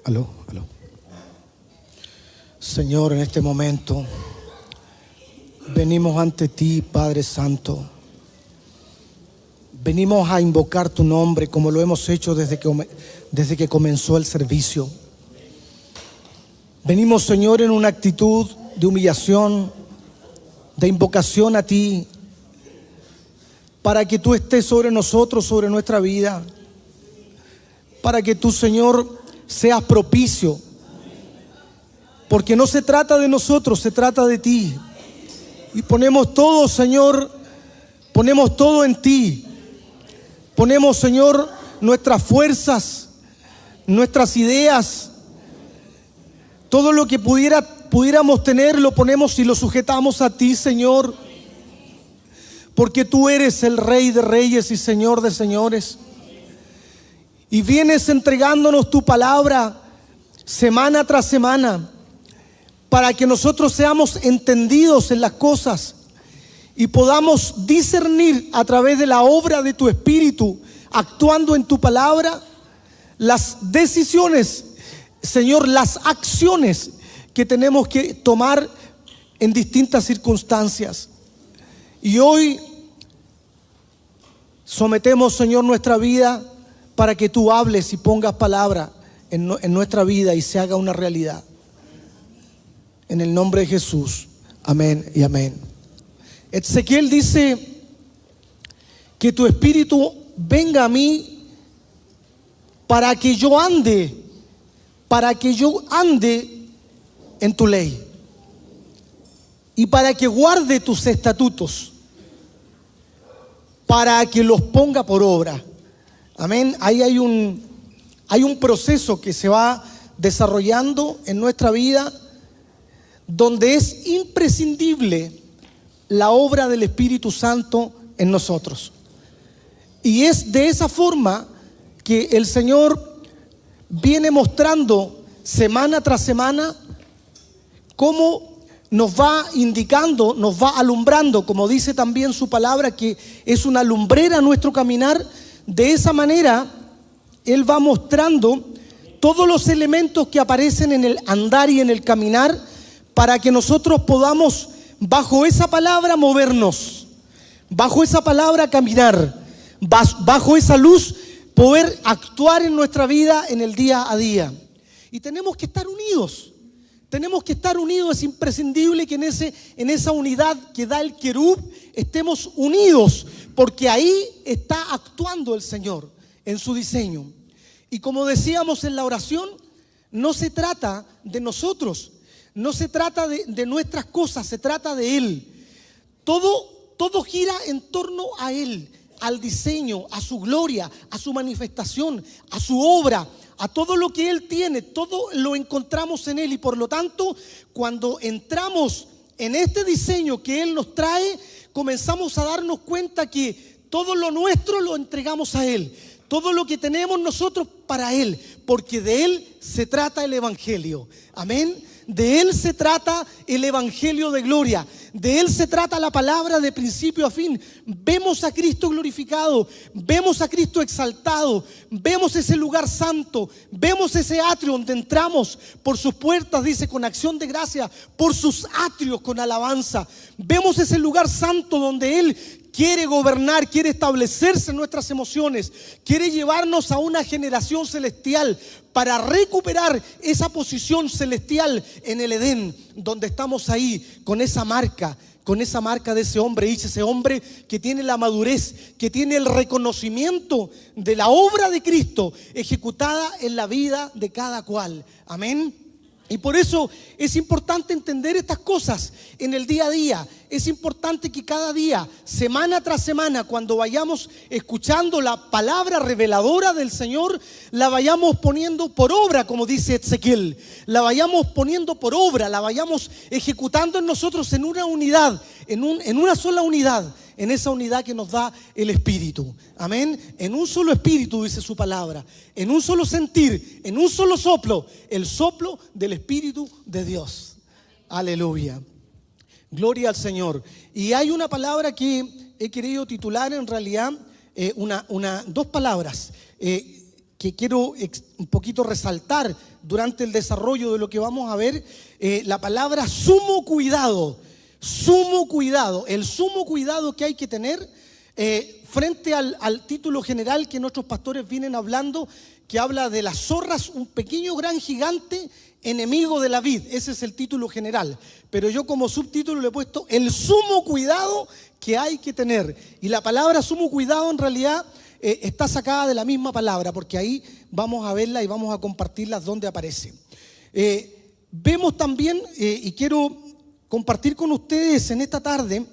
Aló, aló. Señor, en este momento venimos ante ti, Padre Santo. Venimos a invocar tu nombre como lo hemos hecho desde que comenzó el servicio. Venimos, Señor, en una actitud de humillación, de invocación a ti, para que tú estés sobre nosotros, sobre nuestra vida, para que tú, Señor, seas propicio, porque no se trata de nosotros, se trata de ti. Y ponemos todo, Señor, ponemos todo en ti. Ponemos, Señor, nuestras fuerzas, nuestras ideas, todo lo que pudiéramos tener, lo ponemos y lo sujetamos a ti, Señor, porque tú eres el Rey de Reyes y Señor de Señores. Y vienes entregándonos tu palabra semana tras semana, para que nosotros seamos entendidos en las cosas y podamos discernir a través de la obra de tu Espíritu, actuando en tu palabra, las decisiones, Señor, las acciones que tenemos que tomar en distintas circunstancias. Y hoy sometemos, Señor, nuestra vida para que tú hables y pongas palabra en nuestra vida y se haga una realidad. En el nombre de Jesús, amén y amén. Ezequiel dice que tu espíritu venga a mí para que yo ande en tu ley y para que guarde tus estatutos, para que los ponga por obra. Amén. Ahí hay un proceso que se va desarrollando en nuestra vida, donde es imprescindible la obra del Espíritu Santo en nosotros. Y es de esa forma que el Señor viene mostrando semana tras semana cómo nos va indicando, nos va alumbrando, como dice también su palabra, que es una lumbrera a nuestro caminar. De esa manera Él va mostrando todos los elementos que aparecen en el andar y en el caminar, para que nosotros podamos bajo esa palabra movernos, bajo esa palabra caminar, bajo esa luz poder actuar en nuestra vida en el día a día. Y tenemos que estar unidos. Es imprescindible que en esa unidad que da el querub estemos unidos, porque ahí está actuando el Señor en su diseño. Y como decíamos en la oración, no se trata de nosotros, no se trata de nuestras cosas, se trata de Él. Todo gira en torno a Él, al diseño, a su gloria, a su manifestación, a su obra, a todo lo que Él tiene. Todo lo encontramos en Él, y por lo tanto, cuando entramos en este diseño que Él nos trae, comenzamos a darnos cuenta que todo lo nuestro lo entregamos a Él, todo lo que tenemos nosotros para Él, porque de Él se trata el Evangelio. Amén. De Él se trata el Evangelio de gloria. De Él se trata la palabra de principio a fin. Vemos a Cristo glorificado, vemos a Cristo exaltado, vemos ese lugar santo, vemos ese atrio donde entramos por sus puertas, dice, con acción de gracia, por sus atrios con alabanza. Vemos ese lugar santo donde Él quiere gobernar, quiere establecerse en nuestras emociones, quiere llevarnos a una generación celestial para recuperar esa posición celestial en el Edén, donde estamos ahí con esa marca de ese hombre. Dice, ese hombre que tiene la madurez, que tiene el reconocimiento de la obra de Cristo ejecutada en la vida de cada cual. Amén. Y por eso es importante entender estas cosas en el día a día. Es importante que cada día, semana tras semana, cuando vayamos escuchando la palabra reveladora del Señor, la vayamos poniendo por obra, como dice Ezequiel. La vayamos poniendo por obra, la vayamos ejecutando en nosotros en una unidad, en una sola unidad. En esa unidad que nos da el Espíritu. Amén. En un solo Espíritu, dice su palabra. En un solo sentir, en un solo soplo. El soplo del Espíritu de Dios. Aleluya. Gloria al Señor. Y hay una palabra que he querido titular en realidad, dos palabras. que quiero un poquito resaltar durante el desarrollo de lo que vamos a ver, la palabra sumo cuidado. Sumo cuidado, el sumo cuidado que hay que tener frente al título general que nuestros pastores vienen hablando, que habla de las zorras, un pequeño gran gigante enemigo de la vid. Ese es el título general, pero yo como subtítulo le he puesto el sumo cuidado que hay que tener. Y la palabra sumo cuidado en realidad está sacada de la misma palabra, porque ahí vamos a verla y vamos a compartirlas donde aparece. Vemos también, y quiero compartir con ustedes en esta tarde,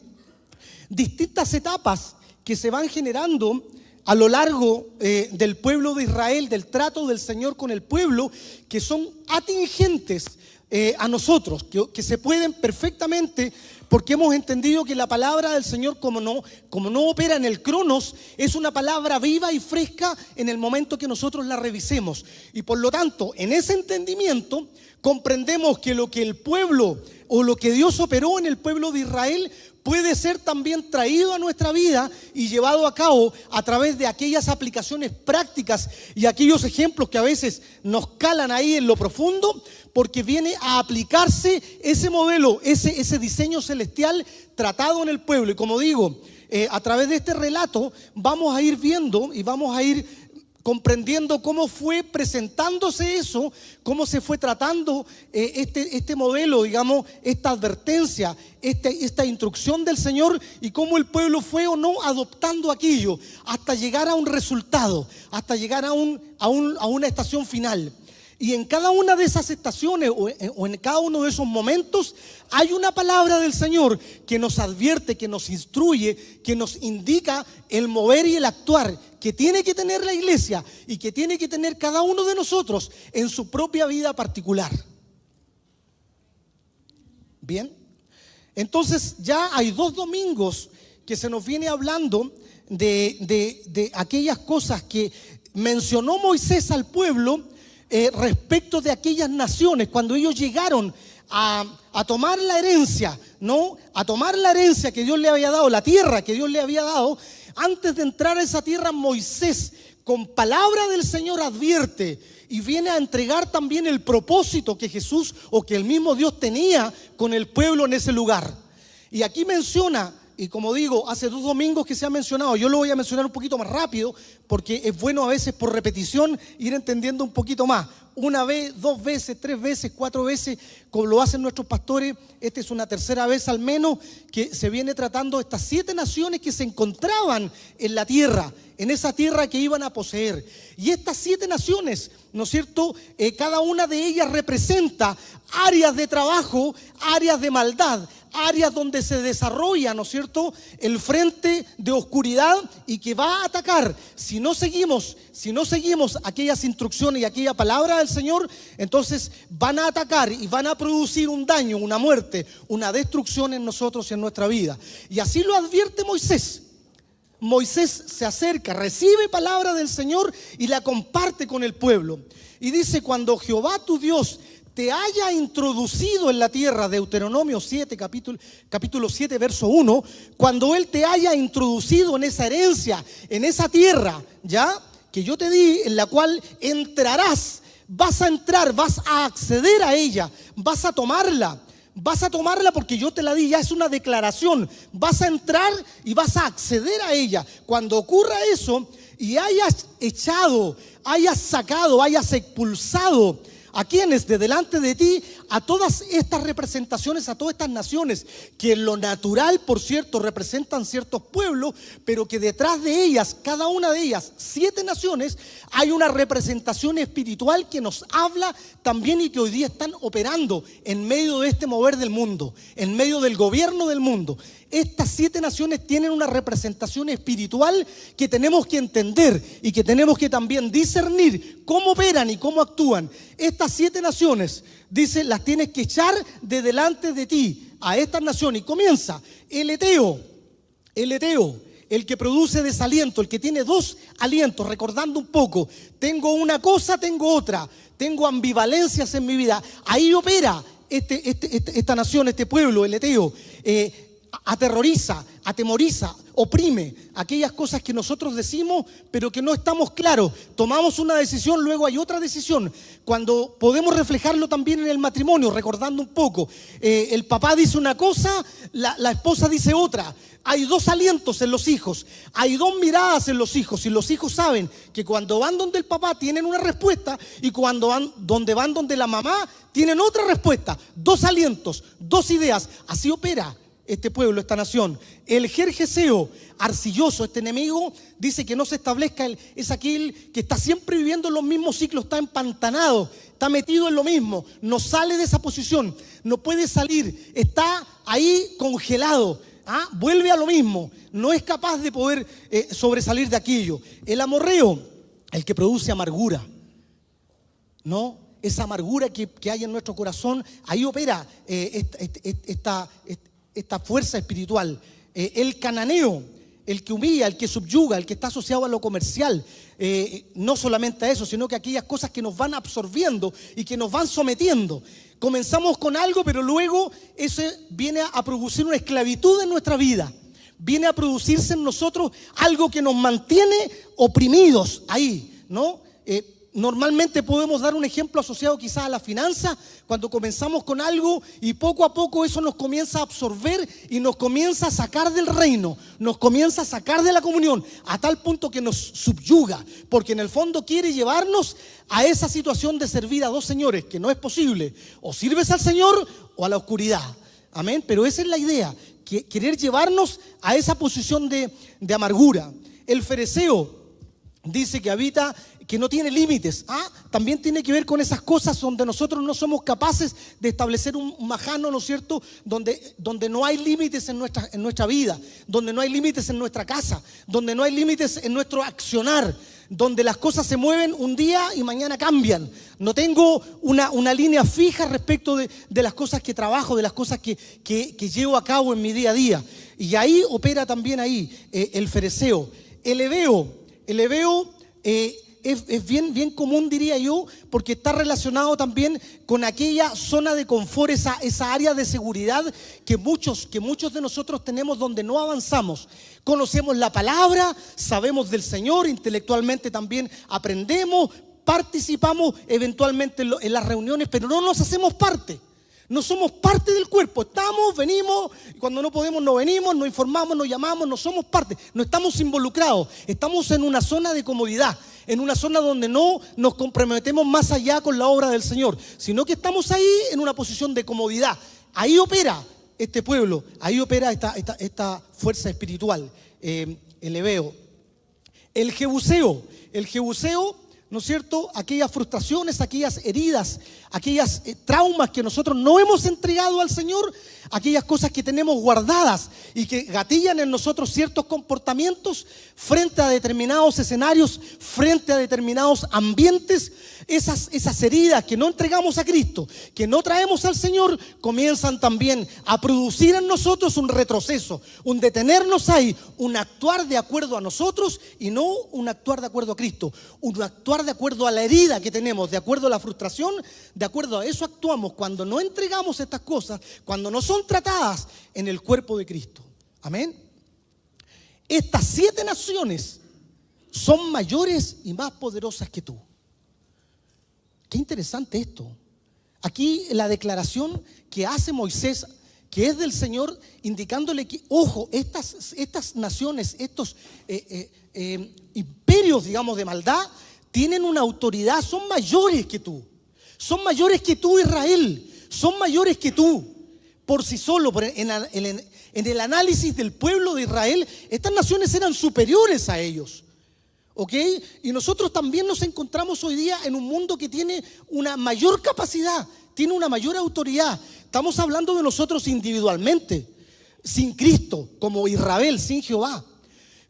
distintas etapas que se van generando a lo largo del pueblo de Israel, del trato del Señor con el pueblo, que son atingentes a nosotros, que se pueden perfectamente, porque hemos entendido que la palabra del Señor, como no opera en el cronos, es una palabra viva y fresca en el momento que nosotros la revisemos. Y por lo tanto, en ese entendimiento, comprendemos que lo que el pueblo o lo que Dios operó en el pueblo de Israel puede ser también traído a nuestra vida y llevado a cabo a través de aquellas aplicaciones prácticas y aquellos ejemplos que a veces nos calan ahí en lo profundo, porque viene a aplicarse ese modelo, ese diseño celestial tratado en el pueblo. Y como digo, a través de este relato vamos a ir viendo y vamos a ir comprendiendo cómo fue presentándose eso, cómo se fue tratando este modelo, digamos, esta advertencia, esta instrucción del Señor, y cómo el pueblo fue o no adoptando aquello hasta llegar a un resultado, hasta llegar a una estación final. Y en cada una de esas estaciones o en cada uno de esos momentos hay una palabra del Señor que nos advierte, que nos instruye, que nos indica el mover y el actuar que tiene que tener la iglesia y que tiene que tener cada uno de nosotros en su propia vida particular. Bien, entonces ya hay 2 domingos que se nos viene hablando de aquellas cosas que mencionó Moisés al pueblo respecto de aquellas naciones, cuando ellos llegaron a tomar la herencia, ¿no? A tomar la herencia que Dios le había dado, la tierra que Dios le había dado. Antes de entrar a esa tierra, Moisés, con palabra del Señor, advierte y viene a entregar también el propósito que Jesús o que el mismo Dios tenía con el pueblo en ese lugar. Y aquí menciona, y como digo, hace 2 domingos que se ha mencionado, yo lo voy a mencionar un poquito más rápido, porque es bueno a veces por repetición ir entendiendo un poquito más. 1 vez, 2 veces, 3 veces, 4 veces, como lo hacen nuestros pastores. Esta es una tercera vez al menos que se viene tratando estas 7 naciones que se encontraban en la tierra, en esa tierra que iban a poseer. Y estas 7 naciones, ¿no es cierto? Cada una de ellas representa áreas de trabajo, áreas de maldad, áreas donde se desarrolla, ¿no es cierto?, el frente de oscuridad y que va a atacar. Si no seguimos aquellas instrucciones y aquella palabra del Señor, entonces van a atacar y van a producir un daño, una muerte, una destrucción en nosotros y en nuestra vida. Y así lo advierte Moisés. Moisés se acerca, recibe palabra del Señor y la comparte con el pueblo. Y dice: cuando Jehová tu Dios te haya introducido en la tierra, Deuteronomio 7, capítulo 7, verso 1, cuando Él te haya introducido en esa herencia, en esa tierra, ¿ya?, que yo te di, en la cual entrarás, vas a entrar, vas a acceder a ella, vas a tomarla porque yo te la di, ya es una declaración, vas a entrar y vas a acceder a ella. Cuando ocurra eso y hayas echado, hayas sacado, hayas expulsado a quienes de delante de ti, a todas estas representaciones, a todas estas naciones, que en lo natural, por cierto, representan ciertos pueblos, pero que detrás de ellas, cada una de ellas, 7 naciones, hay una representación espiritual que nos habla también y que hoy día están operando en medio de este mover del mundo, en medio del gobierno del mundo. Estas 7 naciones tienen una representación espiritual que tenemos que entender y que tenemos que también discernir cómo operan y cómo actúan. Estas 7 naciones, dice, las tienes que echar de delante de ti a estas naciones. Y comienza el Eteo, el que produce desaliento, el que tiene 2 alientos, recordando un poco, tengo una cosa, tengo otra, tengo ambivalencias en mi vida. Ahí opera esta nación, este pueblo, el Eteo. Aterroriza, atemoriza, oprime, aquellas cosas que nosotros decimos pero que no estamos claros. Tomamos una decisión, luego hay otra decisión. Cuando podemos reflejarlo también en el matrimonio, recordando un poco, el papá dice una cosa, la esposa dice otra. Hay dos alientos en los hijos, hay dos miradas en los hijos, y los hijos saben que cuando van donde el papá tienen una respuesta y cuando van donde la mamá tienen otra respuesta. Dos alientos, dos ideas. Así opera este pueblo, esta nación. El Gergeseo, arcilloso, este enemigo, dice que no se establezca, es aquel que está siempre viviendo en los mismos ciclos, está empantanado, está metido en lo mismo, no sale de esa posición, no puede salir, está ahí congelado. Vuelve a lo mismo, no es capaz de poder sobresalir de aquello. El amorreo, el que produce amargura, ¿no? Esa amargura que hay en nuestro corazón, ahí opera esta fuerza espiritual. El cananeo, el que humilla, el que subyuga, el que está asociado a lo comercial. No solamente a eso, sino que aquellas cosas que nos van absorbiendo y que nos van sometiendo. Comenzamos con algo, pero luego eso viene a producir una esclavitud en nuestra vida. Viene a producirse en nosotros algo que nos mantiene oprimidos ahí, ¿no? Normalmente podemos dar un ejemplo asociado quizás a la finanza, cuando comenzamos con algo y poco a poco eso nos comienza a absorber y nos comienza a sacar del reino, nos comienza a sacar de la comunión, a tal punto que nos subyuga, porque en el fondo quiere llevarnos a esa situación de servir a dos señores, que no es posible. O sirves al Señor o a la oscuridad. Amén. Pero esa es la idea, querer llevarnos a esa posición de amargura. El fereceo dice que habita, que no tiene límites. También tiene que ver con esas cosas donde nosotros no somos capaces de establecer un majano, ¿no es cierto? Donde no hay límites en nuestra vida, donde no hay límites en nuestra casa, donde no hay límites en nuestro accionar, donde las cosas se mueven un día y mañana cambian. No tengo una línea fija respecto de las cosas que trabajo, de las cosas que llevo a cabo en mi día a día. Y ahí opera también el fereceo. El heveo es bien común, diría yo, porque está relacionado también con aquella zona de confort, esa área de seguridad que muchos de nosotros tenemos, donde no avanzamos. Conocemos la palabra, sabemos del Señor, intelectualmente también aprendemos, participamos eventualmente en las reuniones, pero no nos hacemos parte. No somos parte del cuerpo, estamos, venimos, y cuando no podemos no venimos, no informamos, no llamamos, no somos parte, no estamos involucrados, estamos en una zona de comodidad, en una zona donde no nos comprometemos más allá con la obra del Señor, sino que estamos ahí en una posición de comodidad. Ahí opera este pueblo, ahí opera esta fuerza espiritual, el heveo. El jebuseo, ¿no es cierto? Aquellas frustraciones, aquellas heridas, aquellas traumas que nosotros no hemos entregado al Señor, aquellas cosas que tenemos guardadas y que gatillan en nosotros ciertos comportamientos frente a determinados escenarios, frente a determinados ambientes. Esas heridas que no entregamos a Cristo, que no traemos al Señor, comienzan también a producir en nosotros un retroceso, un detenernos ahí, un actuar de acuerdo a nosotros y no un actuar de acuerdo a Cristo, un actuar de acuerdo a la herida que tenemos, de acuerdo a la frustración, de acuerdo a eso actuamos cuando no entregamos estas cosas, cuando no son tratadas en el cuerpo de Cristo. Amén. Estas 7 naciones son mayores y más poderosas que tú. Qué interesante esto. Aquí la declaración que hace Moisés, que es del Señor, indicándole que, ojo, estas naciones, estos imperios, digamos, de maldad, tienen una autoridad, son mayores que tú. Son mayores que tú, Israel. Son mayores que tú. Por sí solo, en el análisis del pueblo de Israel, estas naciones eran superiores a ellos. ¿Ok? Y nosotros también nos encontramos hoy día en un mundo que tiene una mayor capacidad, tiene una mayor autoridad. Estamos hablando de nosotros individualmente, sin Cristo, como Israel, sin Jehová.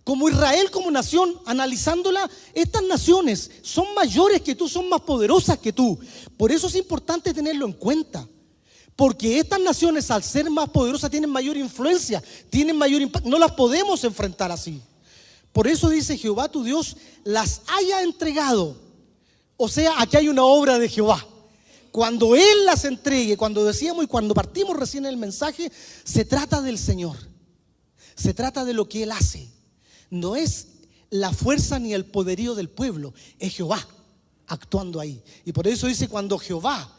Como Israel, como nación, analizándola, estas naciones son mayores que tú, son más poderosas que tú. Por eso es importante tenerlo en cuenta. Porque estas naciones, al ser más poderosas, tienen mayor influencia, tienen mayor impacto. No las podemos enfrentar así. Por eso dice Jehová tu Dios las haya entregado. O sea, aquí hay una obra de Jehová. Cuando Él las entregue, cuando decíamos y cuando partimos recién el mensaje, se trata del Señor. Se trata de lo que Él hace. No es la fuerza ni el poderío del pueblo, es Jehová actuando ahí. Y por eso dice, cuando Jehová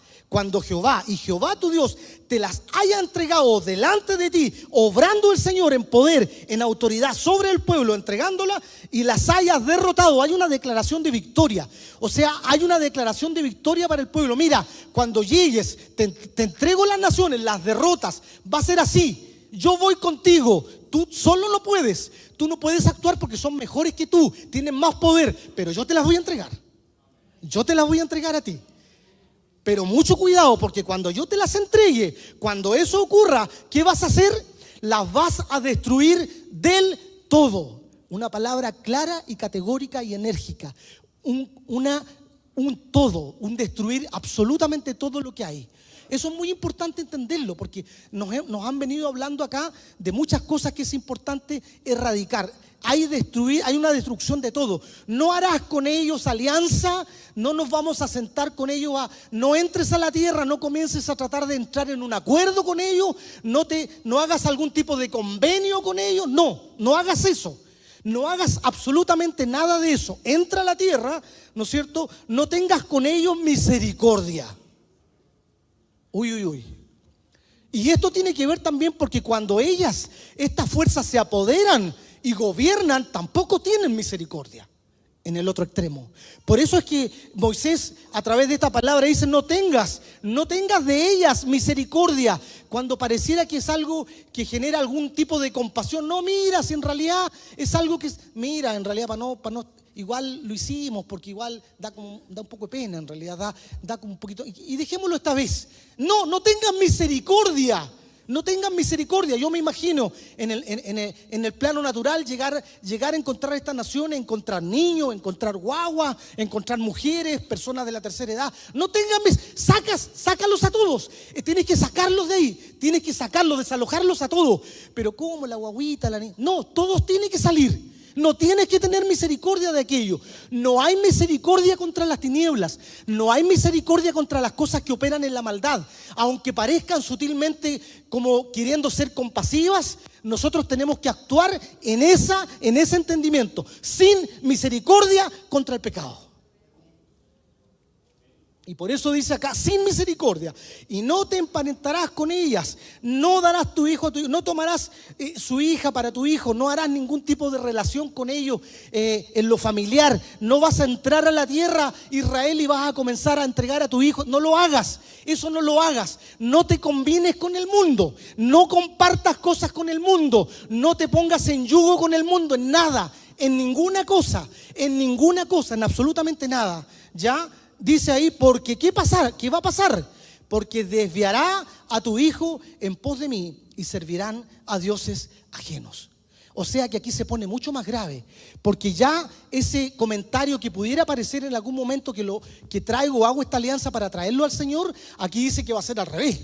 y Jehová tu Dios te las haya entregado delante de ti, obrando el Señor en poder, en autoridad sobre el pueblo, entregándola, y las hayas derrotado. Hay una declaración de victoria. O sea, hay una declaración de victoria para el pueblo. Mira, cuando llegues, te entrego las naciones, las derrotas. Va a ser así. Yo voy contigo. Tú solo no puedes. Tú no puedes actuar porque son mejores que tú, tienen más poder, pero yo te las voy a entregar. Yo te las voy a entregar a ti. Pero mucho cuidado, porque cuando yo te las entregue, cuando eso ocurra, ¿qué vas a hacer? Las vas a destruir del todo. Una palabra clara y categórica y enérgica. Un todo, un destruir absolutamente todo lo que hay. Eso es muy importante entenderlo, porque nos han venido hablando acá de muchas cosas que es importante erradicar. Hay una destrucción de todo. No harás con ellos alianza, no nos vamos a sentar con ellos, no entres a la tierra, no comiences a tratar de entrar en un acuerdo con ellos, no hagas algún tipo de convenio con ellos, no hagas eso. No hagas absolutamente nada de eso. Entra a la tierra, ¿no es cierto? No tengas con ellos misericordia. Uy. Y esto tiene que ver también porque cuando estas fuerzas se apoderan y gobiernan, tampoco tienen misericordia en el otro extremo. Por eso es que Moisés, a través de esta palabra, dice: no tengas de ellas misericordia. Cuando pareciera que es algo que genera algún tipo de compasión. No, mira, si en realidad es algo que mira, en realidad para no igual lo hicimos, porque igual da un poco de pena, en realidad da como un poquito, y dejémoslo esta vez. No tengan misericordia. No tengan misericordia. Yo me imagino en el plano natural llegar a encontrar estas naciones, encontrar niños, encontrar guaguas, encontrar mujeres, personas de la tercera edad. No tengan sácalos a todos. Tienes que sacarlos de ahí, tienes que sacarlos, desalojarlos a todos. Pero ¿cómo la guaguita, la niña? No, todos tienen que salir. No tienes que tener misericordia de aquello. No hay misericordia contra las tinieblas. No hay misericordia contra las cosas que operan en la maldad. Aunque parezcan sutilmente como queriendo ser compasivas, nosotros tenemos que actuar en ese entendimiento. Sin misericordia contra el pecado. Y por eso dice acá, sin misericordia. Y no te emparentarás con ellas. No darás tu hijo a tu hijo. No tomarás su hija para tu hijo. No harás ningún tipo de relación con ellos en lo familiar. No vas a entrar a la tierra, Israel, y vas a comenzar a entregar a tu hijo. No lo hagas. Eso no lo hagas. No te combines con el mundo. No compartas cosas con el mundo. No te pongas en yugo con el mundo. En nada. En ninguna cosa. En absolutamente nada. ¿Ya? Dice ahí, porque ¿qué va a pasar? Porque desviará a tu hijo en pos de mí y servirán a dioses ajenos. O sea que aquí se pone mucho más grave, porque ya ese comentario que pudiera aparecer en algún momento que traigo, hago esta alianza para traerlo al Señor, aquí dice que va a ser al revés,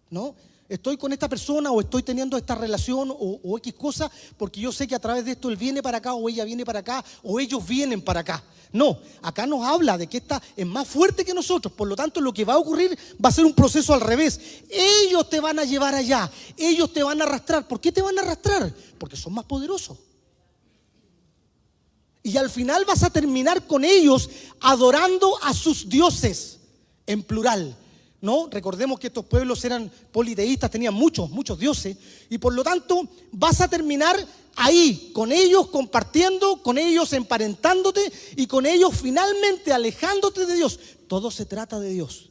¿no? Estoy con esta persona o estoy teniendo esta relación o X cosa porque yo sé que a través de esto él viene para acá o ella viene para acá o ellos vienen para acá. No, acá nos habla de que esta es más fuerte que nosotros. Por lo tanto, lo que va a ocurrir va a ser un proceso al revés. Ellos te van a llevar allá, ellos te van a arrastrar. ¿Por qué te van a arrastrar? Porque son más poderosos. Y al final vas a terminar con ellos adorando a sus dioses, en plural. ¿No? Recordemos que estos pueblos eran politeístas, tenían muchos dioses, y por lo tanto vas a terminar ahí, con ellos compartiendo, con ellos emparentándote y con ellos finalmente alejándote de Dios. Todo se trata de Dios.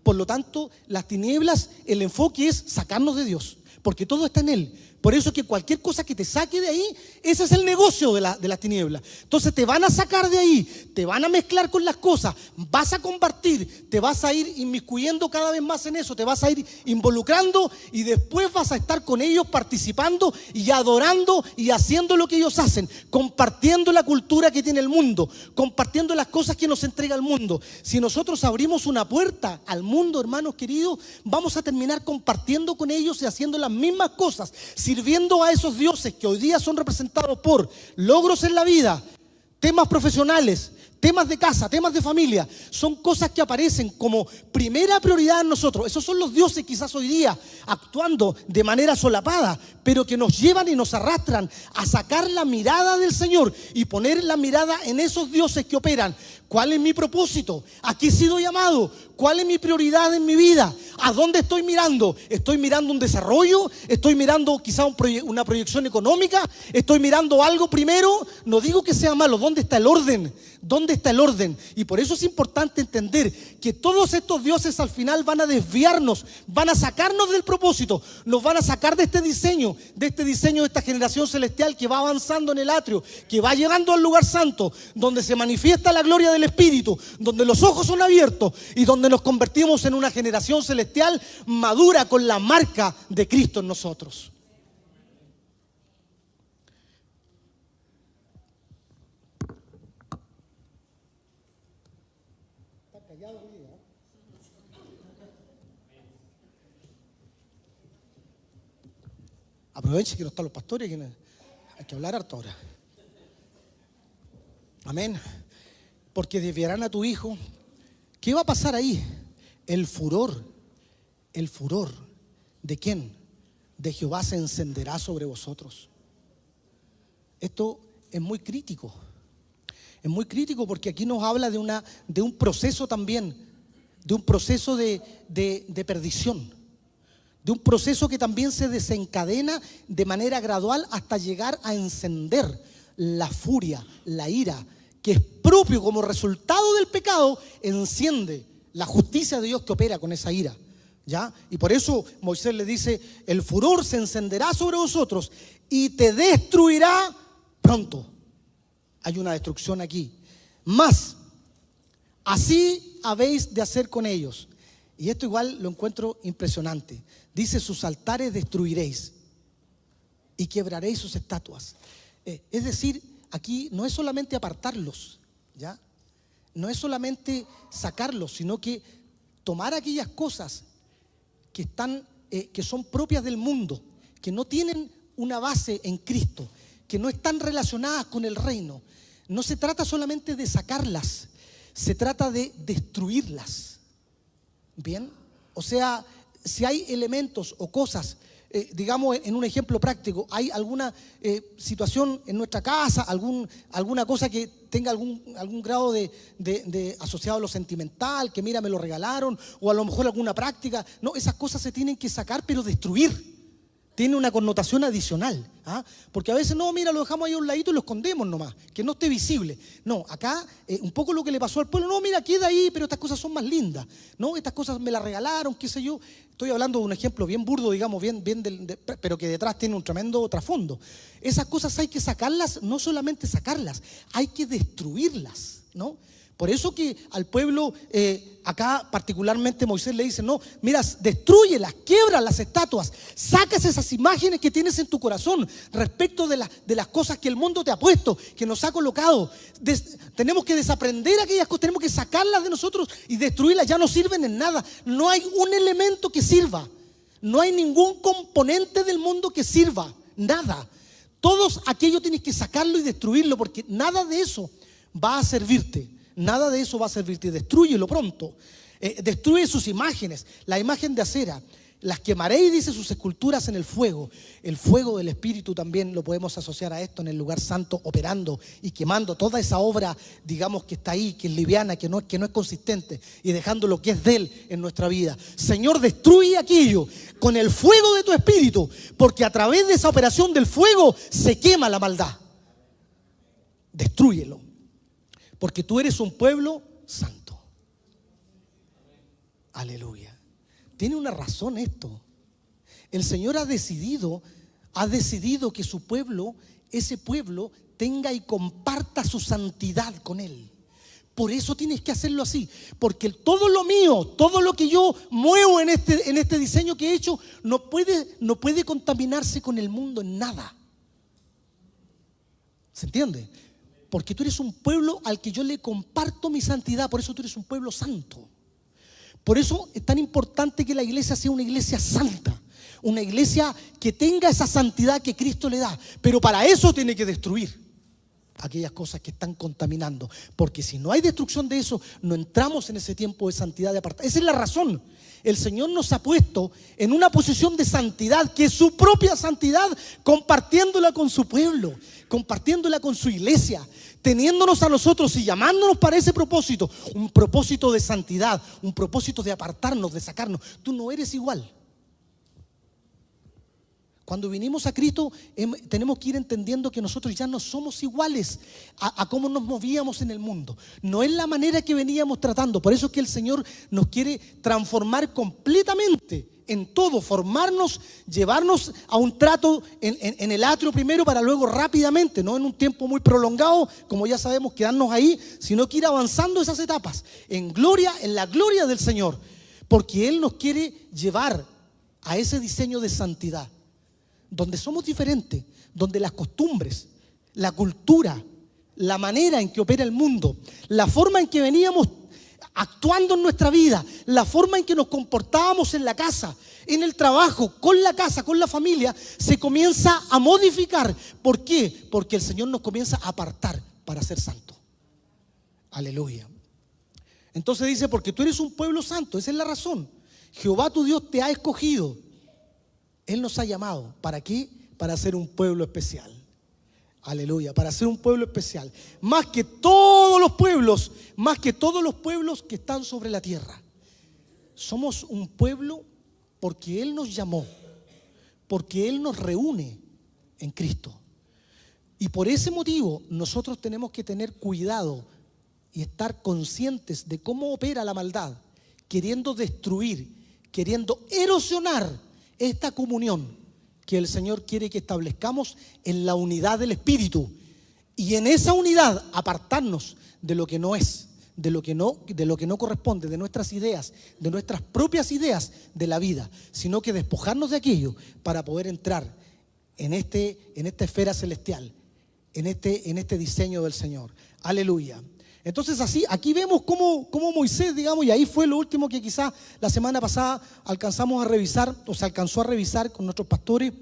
Por lo tanto, las tinieblas, el enfoque es sacarnos de Dios, porque todo está en Él. Por eso es que cualquier cosa que te saque de ahí, ese es el negocio de las tinieblas. Entonces te van a sacar de ahí, te van a mezclar con las cosas, vas a compartir, te vas a ir inmiscuyendo cada vez más en eso, te vas a ir involucrando y después vas a estar con ellos participando y adorando y haciendo lo que ellos hacen, compartiendo la cultura que tiene el mundo, compartiendo las cosas que nos entrega el mundo. Si nosotros abrimos una puerta al mundo, hermanos queridos, vamos a terminar compartiendo con ellos y haciendo las mismas cosas, sirviendo a esos dioses que hoy día son representados por logros en la vida, temas profesionales, temas de casa, temas de familia, son cosas que aparecen como primera prioridad en nosotros. Esos son los dioses quizás hoy día actuando de manera solapada, pero que nos llevan y nos arrastran a sacar la mirada del Señor y poner la mirada en esos dioses que operan. ¿Cuál es mi propósito? ¿A qué he sido llamado? ¿Cuál es mi prioridad en mi vida? ¿A dónde estoy mirando? ¿Estoy mirando un desarrollo? ¿Estoy mirando quizá una proyección económica? ¿Estoy mirando algo primero? No digo que sea malo. ¿Dónde está el orden? ¿Dónde está el orden? Y por eso es importante entender que todos estos dioses al final van a desviarnos, van a sacarnos del propósito, nos van a sacar de este diseño, de esta generación celestial que va avanzando en el atrio, que va llegando al lugar santo, donde se manifiesta la gloria del Espíritu, donde los ojos son abiertos y donde nos convertimos en una generación celestial madura con la marca de Cristo en nosotros. Aproveche que no están los pastores, que hay que hablar harto ahora. Amén. Porque desviarán a tu hijo. ¿Qué va a pasar ahí? El furor. ¿De quién? De Jehová se encenderá sobre vosotros. Esto es muy crítico. Es muy crítico porque aquí nos habla de un proceso también, de un proceso de perdición. De un proceso que también se desencadena de manera gradual hasta llegar a encender la furia, la ira, que es propio como resultado del pecado, enciende la justicia de Dios que opera con esa ira, ¿ya? Y por eso Moisés le dice, el furor se encenderá sobre vosotros y te destruirá pronto. Hay una destrucción aquí. Mas, así habéis de hacer con ellos. Y esto igual lo encuentro impresionante. Dice, sus altares destruiréis y quebraréis sus estatuas. Es decir, aquí no es solamente apartarlos, ¿ya? No es solamente sacarlos, sino que tomar aquellas cosas que son propias del mundo, que no tienen una base en Cristo, que no están relacionadas con el reino. No se trata solamente de sacarlas, se trata de destruirlas. Bien, o sea, si hay elementos o cosas, digamos en un ejemplo práctico, hay alguna situación en nuestra casa, alguna cosa que tenga algún grado de asociado a lo sentimental, que mira me lo regalaron, o a lo mejor alguna práctica, no, esas cosas se tienen que sacar pero destruir. Tiene una connotación adicional, ¿ah? Porque a veces, no, mira, lo dejamos ahí a un ladito y lo escondemos nomás, que no esté visible. No, acá un poco lo que le pasó al pueblo, no, mira, queda ahí, pero estas cosas son más lindas, ¿no? Estas cosas me las regalaron, qué sé yo. Estoy hablando de un ejemplo bien burdo, digamos, pero que detrás tiene un tremendo trasfondo. Esas cosas hay que sacarlas, no solamente sacarlas, hay que destruirlas, ¿no? Por eso que al pueblo, acá particularmente Moisés le dice, no, mira, destrúyelas, quiebra las estatuas, sacas esas imágenes que tienes en tu corazón respecto de las cosas que el mundo te ha puesto, que nos ha colocado. Tenemos que desaprender aquellas cosas, tenemos que sacarlas de nosotros y destruirlas, ya no sirven en nada. No hay un elemento que sirva, no hay ningún componente del mundo que sirva, nada. Todos aquello tienes que sacarlo y destruirlo, porque nada de eso va a servirte. Nada de eso va a servirte. Destrúyelo pronto. Destruye sus imágenes. La imagen de acera, las quemaréis, dice, sus esculturas en el fuego. El fuego del Espíritu también lo podemos asociar a esto, en el lugar santo, operando y quemando toda esa obra, digamos, que está ahí, que es liviana, que no es consistente, y dejando lo que es de Él en nuestra vida. Señor, destruye aquello con el fuego de tu Espíritu, porque a través de esa operación del fuego se quema la maldad. Destrúyelo. Porque tú eres un pueblo santo. Aleluya. Tiene una razón esto. El Señor ha decidido que su pueblo, ese pueblo, tenga y comparta su santidad con Él. Por eso tienes que hacerlo así. Porque todo lo mío, todo lo que yo muevo en este diseño que he hecho, no puede contaminarse con el mundo en nada. ¿Se entiende? Porque tú eres un pueblo al que yo le comparto mi santidad. Por eso tú eres un pueblo santo. Por eso es tan importante que la iglesia sea una iglesia santa. Una iglesia que tenga esa santidad que Cristo le da. Pero para eso tiene que destruir. aquellas cosas que están contaminando, porque si no hay destrucción de eso, no entramos en ese tiempo de santidad de apartado. Esa es la razón. El Señor nos ha puesto en una posición de santidad, que es su propia santidad, compartiéndola con su pueblo, compartiéndola con su iglesia, teniéndonos a nosotros y llamándonos para ese propósito, un propósito de santidad, un propósito de apartarnos, de sacarnos. Tú no eres igual. Cuando vinimos a Cristo, tenemos que ir entendiendo que nosotros ya no somos iguales a cómo nos movíamos en el mundo. No es la manera que veníamos tratando. Por eso es que el Señor nos quiere transformar completamente en todo, formarnos, llevarnos a un trato en el atrio primero, para luego rápidamente, no en un tiempo muy prolongado, como ya sabemos, quedarnos ahí, sino que ir avanzando esas etapas en gloria, en la gloria del Señor, porque Él nos quiere llevar a ese diseño de santidad, donde somos diferentes, donde las costumbres, la cultura, la manera en que opera el mundo, la forma en que veníamos actuando en nuestra vida, la forma en que nos comportábamos en la casa, en el trabajo, con la casa, con la familia, se comienza a modificar. ¿Por qué? Porque el Señor nos comienza a apartar para ser santo. Aleluya. Entonces dice, porque tú eres un pueblo santo. Esa es la razón. Jehová tu Dios te ha escogido. Él nos ha llamado. ¿Para qué? Para ser un pueblo especial. Aleluya, para ser un pueblo especial. Más que todos los pueblos que están sobre la tierra. Somos un pueblo porque Él nos llamó, porque Él nos reúne en Cristo. Y por ese motivo nosotros tenemos que tener cuidado y estar conscientes de cómo opera la maldad, queriendo destruir, queriendo erosionar esta comunión que el Señor quiere que establezcamos en la unidad del Espíritu, y en esa unidad apartarnos de lo que no es, de lo que no corresponde, de nuestras ideas, de nuestras propias ideas de la vida, sino que despojarnos de aquello para poder entrar en esta esfera celestial, en este diseño del Señor. Aleluya. Entonces así, aquí vemos cómo Moisés, digamos, y ahí fue lo último que quizás la semana pasada alcanzamos a revisar, o se alcanzó a revisar con nuestros pastores.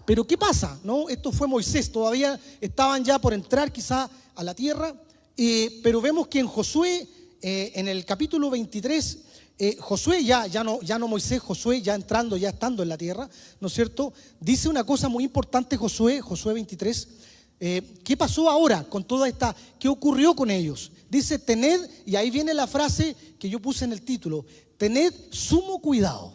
Pero ¿qué pasa? ¿No? Esto fue Moisés, todavía estaban ya por entrar quizás a la tierra, pero vemos que en Josué, en el capítulo 23, Josué ya no Moisés, Josué ya entrando, ya estando en la tierra, ¿no es cierto? Dice una cosa muy importante Josué 23. ¿Qué pasó ahora con toda esta? ¿Qué ocurrió con ellos? Dice, tened, y ahí viene la frase que yo puse en el título, tened sumo cuidado.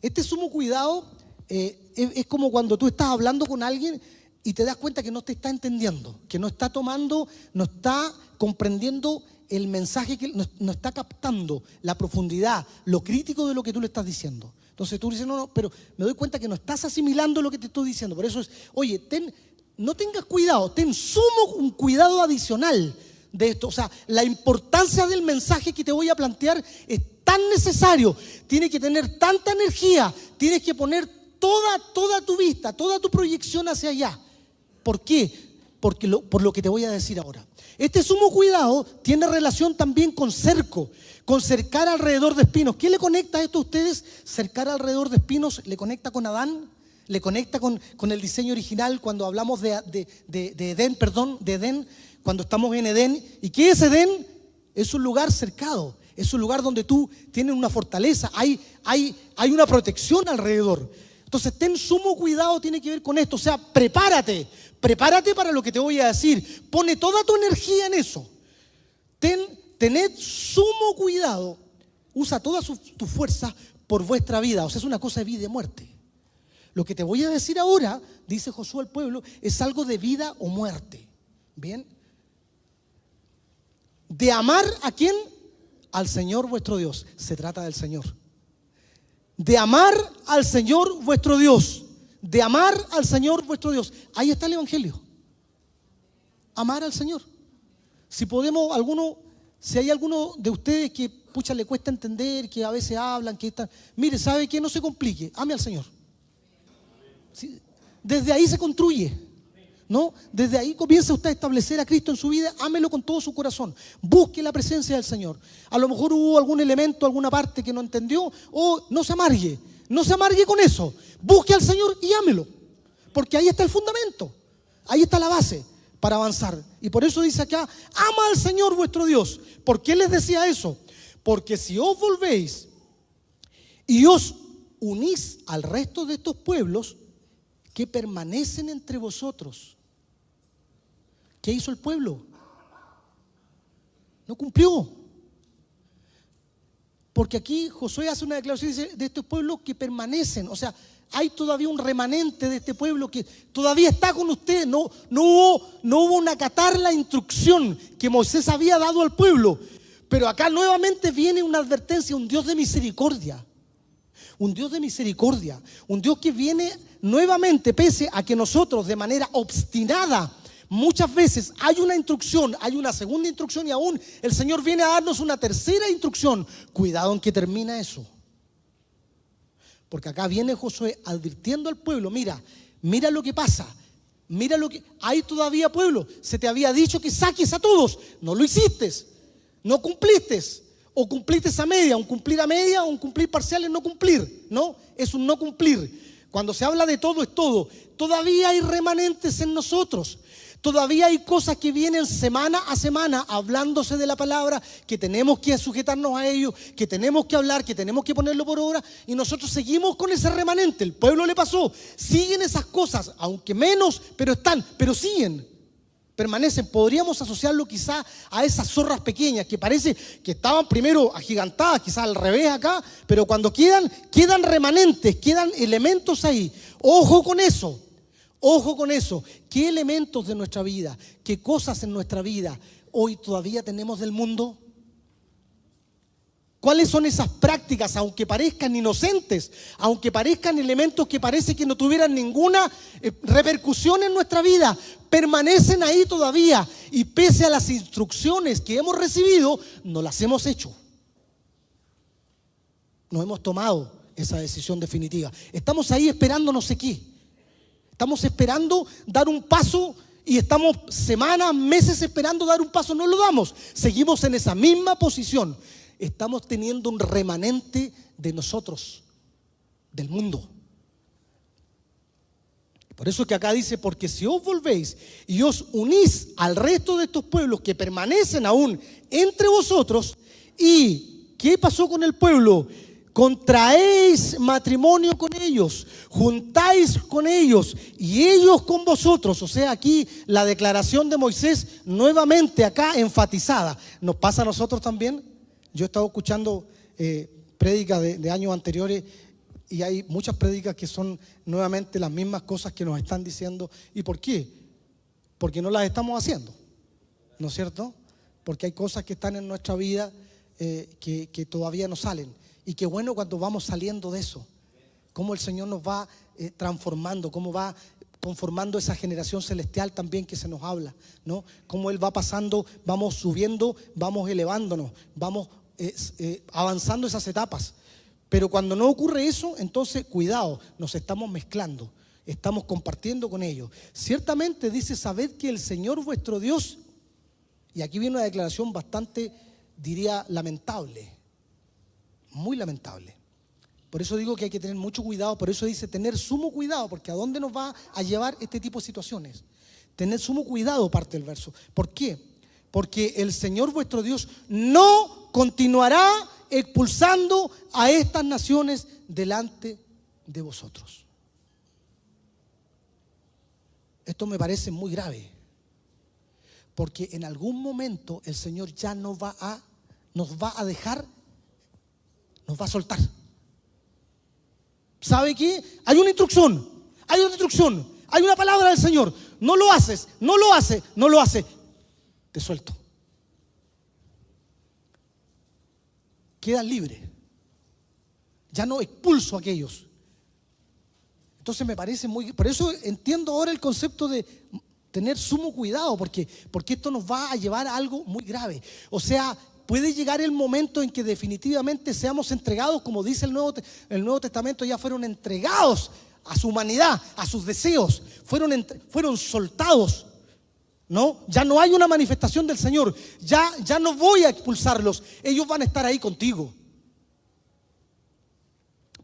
Este sumo cuidado es como cuando tú estás hablando con alguien y te das cuenta que no te está entendiendo, que no está tomando, no está comprendiendo el mensaje, que no está captando la profundidad, lo crítico de lo que tú le estás diciendo. Entonces tú dices, no, pero me doy cuenta que no estás asimilando lo que te estoy diciendo. Por eso es, oye, no tengas cuidado, ten un cuidado adicional de esto. O sea, la importancia del mensaje que te voy a plantear es tan necesario, tiene que tener tanta energía, tienes que poner toda tu vista, toda tu proyección hacia allá. ¿Por qué? Por lo que te voy a decir ahora. Este sumo cuidado tiene relación también con cerco, con cercar alrededor de espinos. ¿Qué le conecta a esto a ustedes? Cercar alrededor de espinos, ¿le conecta con Adán? ¿Le conecta con el diseño original cuando hablamos de Edén, cuando estamos en Edén? ¿Y qué es Edén? Es un lugar cercado, es un lugar donde tú tienes una fortaleza, hay una protección alrededor. Entonces, ten sumo cuidado, tiene que ver con esto. O sea, prepárate para lo que te voy a decir. Pone toda tu energía en eso. Tened sumo cuidado. Usa toda tu fuerza por vuestra vida. O sea, es una cosa de vida y muerte. Lo que te voy a decir ahora, dice Josué al pueblo, es algo de vida o muerte. ¿Bien? De amar ¿a quién? Al Señor vuestro Dios. Se trata del Señor. De amar al Señor vuestro Dios. De amar al Señor vuestro Dios. Ahí está el Evangelio. Amar al Señor. Si hay alguno de ustedes que le cuesta entender, que a veces hablan, mire, ¿sabe qué? No se complique. Ame al Señor. ¿Sí? Desde ahí se construye, ¿no? Desde ahí comienza usted a establecer a Cristo en su vida. Ámelo con todo su corazón. Busque la presencia del Señor. A lo mejor hubo algún elemento, alguna parte que no entendió, o no se amargue. No se amargue con eso. Busque al Señor y ámelo, porque ahí está el fundamento. Ahí está la base para avanzar. Y por eso dice acá, ama al Señor vuestro Dios. ¿Por qué les decía eso? Porque si os volvéis y os unís al resto de estos pueblos que permanecen entre vosotros. ¿Qué hizo el pueblo? No cumplió. Porque aquí Josué hace una declaración y dice, de estos pueblos que permanecen, o sea, hay todavía un remanente de este pueblo que todavía está con ustedes. No hubo un acatar la instrucción que Moisés había dado al pueblo. Pero acá nuevamente viene una advertencia, un Dios de misericordia. Un Dios de misericordia. Un Dios que viene nuevamente, pese a que nosotros de manera obstinada, muchas veces hay una instrucción, hay una segunda instrucción y aún el Señor viene a darnos una tercera instrucción. Cuidado en que termina eso. Porque acá viene Josué advirtiendo al pueblo, mira lo que pasa, mira lo que hay todavía pueblo, se te había dicho que saques a todos, no lo hiciste, no cumpliste, o cumpliste a media, un cumplir a media, o un cumplir parcial es no cumplir, ¿no? Es un no cumplir. Cuando se habla de todo es todo. Todavía hay remanentes en nosotros. Todavía hay cosas que vienen semana a semana hablándose de la palabra, que tenemos que sujetarnos a ello, que tenemos que hablar, que tenemos que ponerlo por obra, y nosotros seguimos con ese remanente. El pueblo le pasó, siguen esas cosas, aunque menos, pero siguen, permanecen. Podríamos asociarlo quizá a esas zorras pequeñas que parece que estaban primero agigantadas, quizás al revés acá, pero cuando quedan remanentes, quedan elementos ahí. Ojo con eso. Ojo con eso, ¿qué elementos de nuestra vida, qué cosas en nuestra vida hoy todavía tenemos del mundo? ¿Cuáles son esas prácticas, aunque parezcan inocentes, aunque parezcan elementos que parece que no tuvieran ninguna repercusión en nuestra vida, permanecen ahí todavía y pese a las instrucciones que hemos recibido, no las hemos hecho? No hemos tomado esa decisión definitiva. Estamos ahí esperando no sé qué. Estamos esperando dar un paso y estamos semanas, meses esperando dar un paso, no lo damos. Seguimos en esa misma posición. Estamos teniendo un remanente de nosotros, del mundo. Por eso es que acá dice, porque si os volvéis y os unís al resto de estos pueblos que permanecen aún entre vosotros, ¿y qué pasó con el pueblo? Contraéis matrimonio con ellos, juntáis con ellos y ellos con vosotros. O sea, aquí la declaración de Moisés nuevamente acá enfatizada. ¿Nos pasa a nosotros también? Yo he estado escuchando prédicas de años anteriores y hay muchas prédicas que son nuevamente las mismas cosas que nos están diciendo. ¿Y por qué? Porque no las estamos haciendo, ¿no es cierto? Porque hay cosas que están en nuestra vida que todavía no salen. Y qué bueno cuando vamos saliendo de eso, cómo el Señor nos va transformando, cómo va conformando esa generación celestial también que se nos habla, ¿no? Cómo Él va pasando, vamos subiendo, vamos elevándonos, vamos avanzando esas etapas. Pero cuando no ocurre eso, entonces cuidado, nos estamos mezclando, estamos compartiendo con ellos. Ciertamente dice, sabed que el Señor vuestro Dios, y aquí viene una declaración bastante, diría, lamentable. Muy lamentable. Por eso digo que hay que tener mucho cuidado. Por eso dice tener sumo cuidado, porque ¿a dónde nos va a llevar este tipo de situaciones? Tener sumo cuidado, parte del verso. ¿Por qué? Porque el Señor vuestro Dios no continuará expulsando a estas naciones delante de vosotros. Esto me parece muy grave, porque en algún momento el Señor ya nos va a dejar, nos va a soltar. ¿Sabe qué? Hay una instrucción, hay una palabra del Señor. No lo haces, no lo hace. Te suelto. Quedas libre. Ya no expulso a aquellos. Entonces me parece muy... Por eso entiendo ahora el concepto de tener sumo cuidado, porque esto nos va a llevar a algo muy grave. O sea, puede llegar el momento en que definitivamente seamos entregados, como dice el Nuevo Testamento, ya fueron entregados a su humanidad, a sus deseos, fueron soltados, ¿no? Ya no hay una manifestación del Señor, ya no voy a expulsarlos, ellos van a estar ahí contigo.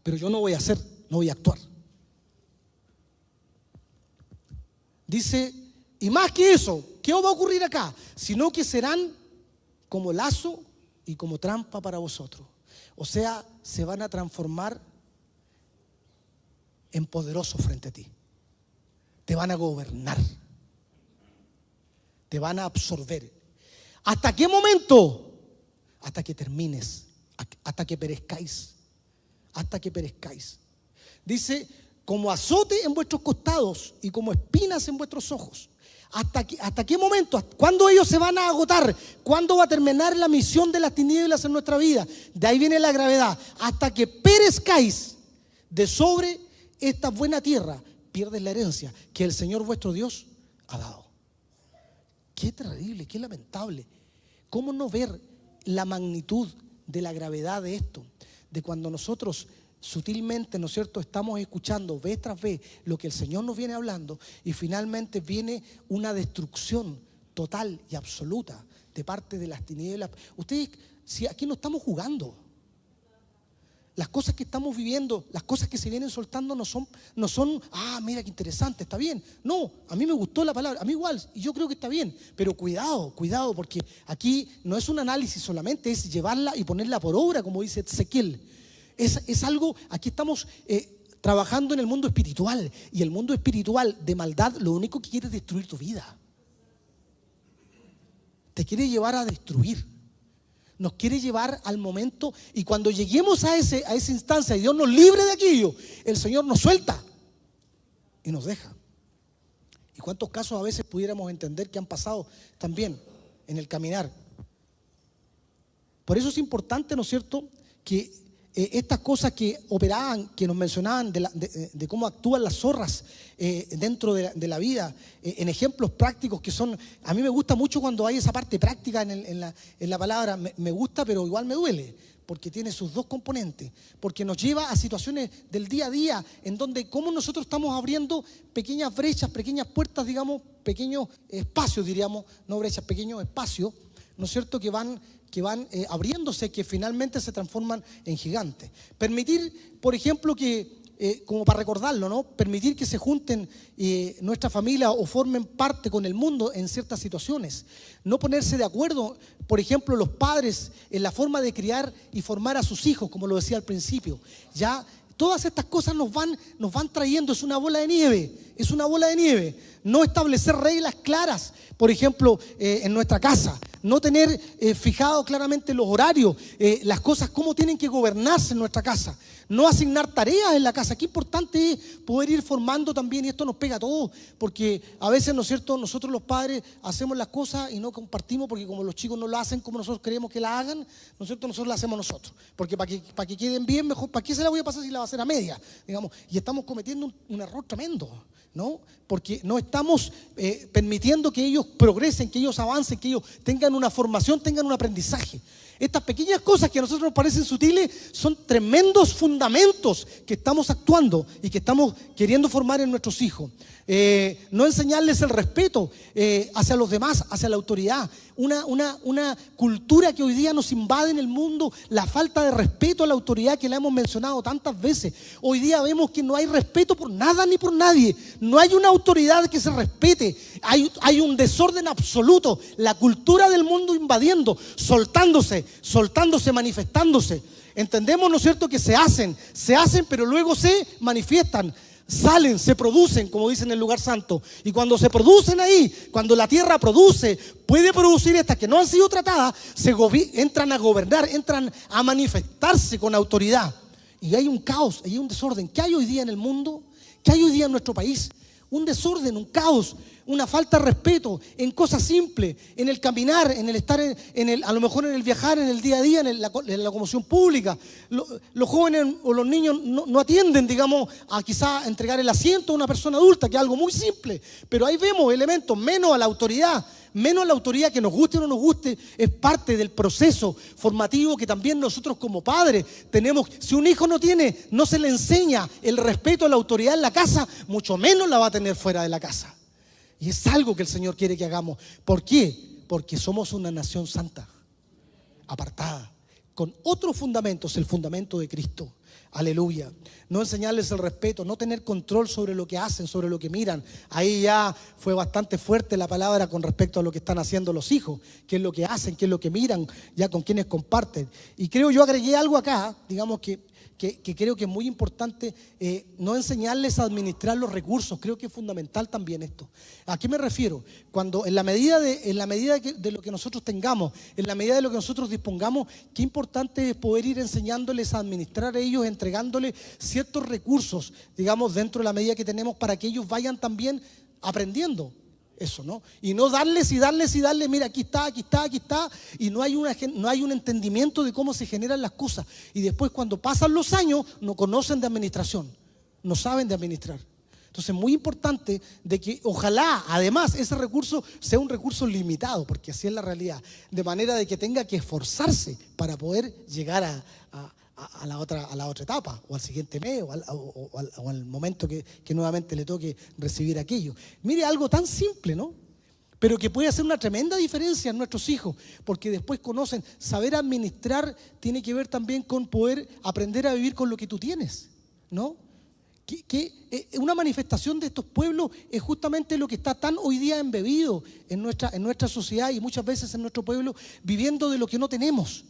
Pero yo no voy a actuar. Dice Y más que eso, ¿qué va a ocurrir acá? Sino que serán como lazo y como trampa para vosotros. O sea, se van a transformar en poderosos frente a ti. Te van a gobernar. Te van a absorber. ¿Hasta qué momento? Hasta que termines, hasta que perezcáis. Hasta que perezcáis. Dice, como azote en vuestros costados y como espinas en vuestros ojos. ¿Hasta qué momento? ¿Cuándo ellos se van a agotar? ¿Cuándo va a terminar la misión de las tinieblas en nuestra vida? De ahí viene la gravedad. Hasta que perezcáis de sobre esta buena tierra, pierdes la herencia que el Señor vuestro Dios ha dado. Qué terrible, qué lamentable. ¿Cómo no ver la magnitud de la gravedad de esto? De cuando nosotros sutilmente, ¿no es cierto?, estamos escuchando vez tras vez lo que el Señor nos viene hablando y finalmente viene una destrucción total y absoluta de parte de las tinieblas. Ustedes, si aquí no estamos jugando, las cosas que estamos viviendo, las cosas que se vienen soltando no son, mira qué interesante, está bien. No, a mí me gustó la palabra, a mí igual, y yo creo que está bien, pero cuidado, porque aquí no es un análisis solamente, es llevarla y ponerla por obra, como dice Ezequiel. Es algo, aquí estamos trabajando en el mundo espiritual, y el mundo espiritual de maldad lo único que quiere es destruir tu vida. Te quiere llevar a destruir. Nos quiere llevar al momento, y cuando lleguemos a esa instancia y Dios nos libre de aquello, el Señor nos suelta y nos deja. ¿Y cuántos casos a veces pudiéramos entender que han pasado también en el caminar? Por eso es importante, ¿no es cierto?, que estas cosas que operaban, que nos mencionaban de cómo actúan las zorras dentro de la vida, en ejemplos prácticos que son, a mí me gusta mucho cuando hay esa parte práctica en la palabra, me gusta, pero igual me duele, porque tiene sus dos componentes, porque nos lleva a situaciones del día a día, en donde cómo nosotros estamos abriendo pequeñas brechas, pequeñas puertas, digamos, pequeños espacios, diríamos, no brechas, pequeños espacios, ¿no es cierto?, que van abriéndose, que finalmente se transforman en gigantes. Permitir, por ejemplo, que, como para recordarlo, ¿no?, permitir que se junten nuestra familia o formen parte con el mundo en ciertas situaciones. No ponerse de acuerdo, por ejemplo, los padres en la forma de criar y formar a sus hijos, como lo decía al principio. Ya todas estas cosas nos van trayendo, es una bola de nieve. No establecer reglas claras, por ejemplo, en nuestra casa. No tener fijado claramente los horarios, las cosas, cómo tienen que gobernarse en nuestra casa. No asignar tareas en la casa. Qué importante es poder ir formando también, y esto nos pega a todos, porque a veces, ¿no es cierto?, nosotros los padres hacemos las cosas y no compartimos, porque como los chicos no lo hacen como nosotros queremos que la hagan, ¿no es cierto?, nosotros la hacemos nosotros. Porque para que queden bien, mejor, ¿para qué se la voy a pasar si la va a hacer a media? Digamos, y estamos cometiendo un error tremendo, ¿no? Porque no estamos permitiendo que ellos progresen, que ellos avancen, que ellos tengan una formación, tengan un aprendizaje. Estas pequeñas cosas que a nosotros nos parecen sutiles son tremendos fundamentos que estamos actuando y que estamos queriendo formar en nuestros hijos. No enseñarles el respeto hacia los demás, hacia la autoridad. Una cultura que hoy día nos invade en el mundo, la falta de respeto a la autoridad que la hemos mencionado tantas veces. Hoy día vemos que no hay respeto por nada ni por nadie. No hay una autoridad que se respete. Hay un desorden absoluto. La cultura del mundo invadiendo, soltándose, manifestándose. Entendemos, ¿no es cierto?, que se hacen, pero luego se manifiestan. Salen, se producen, como dice en el lugar santo. Y cuando se producen ahí, cuando la tierra puede producir estas que no han sido tratadas, entran a gobernar, entran a manifestarse con autoridad. Y hay un caos, hay un desorden. ¿Qué hay hoy día en el mundo? ¿Qué hay hoy día en nuestro país? Un desorden, un caos, una falta de respeto en cosas simples, en el caminar, en el estar, a lo mejor en el viajar, en el día a día, en la locomoción pública. Los jóvenes o los niños no atienden, digamos, a quizá entregar el asiento a una persona adulta, que es algo muy simple. Pero ahí vemos elementos, menos a la autoridad que nos guste o no nos guste, es parte del proceso formativo que también nosotros como padres tenemos. Si un hijo no se le enseña el respeto a la autoridad en la casa, mucho menos la va a tener fuera de la casa. Y es algo que el Señor quiere que hagamos. ¿Por qué? Porque somos una nación santa, apartada, con otros fundamentos, el fundamento de Cristo. Aleluya. No enseñarles el respeto, no tener control sobre lo que hacen, sobre lo que miran. Ahí ya fue bastante fuerte la palabra con respecto a lo que están haciendo los hijos, qué es lo que hacen, qué es lo que miran, ya con quienes comparten. Y creo, yo agregué algo acá, digamos que creo que es muy importante, no enseñarles a administrar los recursos. Creo que es fundamental también esto. ¿A qué me refiero? Cuando en la medida de lo que nosotros tengamos, en la medida de lo que nosotros dispongamos, qué importante es poder ir enseñándoles a administrar a ellos, entregándoles ciertos recursos, digamos, dentro de la medida que tenemos, para que ellos vayan también aprendiendo eso, ¿no? Y no darles, mira, aquí está, y no hay un entendimiento de cómo se generan las cosas. Y después, cuando pasan los años, no conocen de administración, no saben de administrar. Entonces, muy importante de que ojalá, además, ese recurso sea un recurso limitado, porque así es la realidad, de manera de que tenga que esforzarse para poder llegar a la otra etapa, o al siguiente mes, o al momento que nuevamente le toque recibir aquello. Mire, algo tan simple, ¿no? Pero que puede hacer una tremenda diferencia en nuestros hijos, porque después conocen. Saber administrar tiene que ver también con poder aprender a vivir con lo que tú tienes, ¿no? Una manifestación de estos pueblos es justamente lo que está tan hoy día embebido en nuestra sociedad, y muchas veces en nuestro pueblo, viviendo de lo que no tenemos,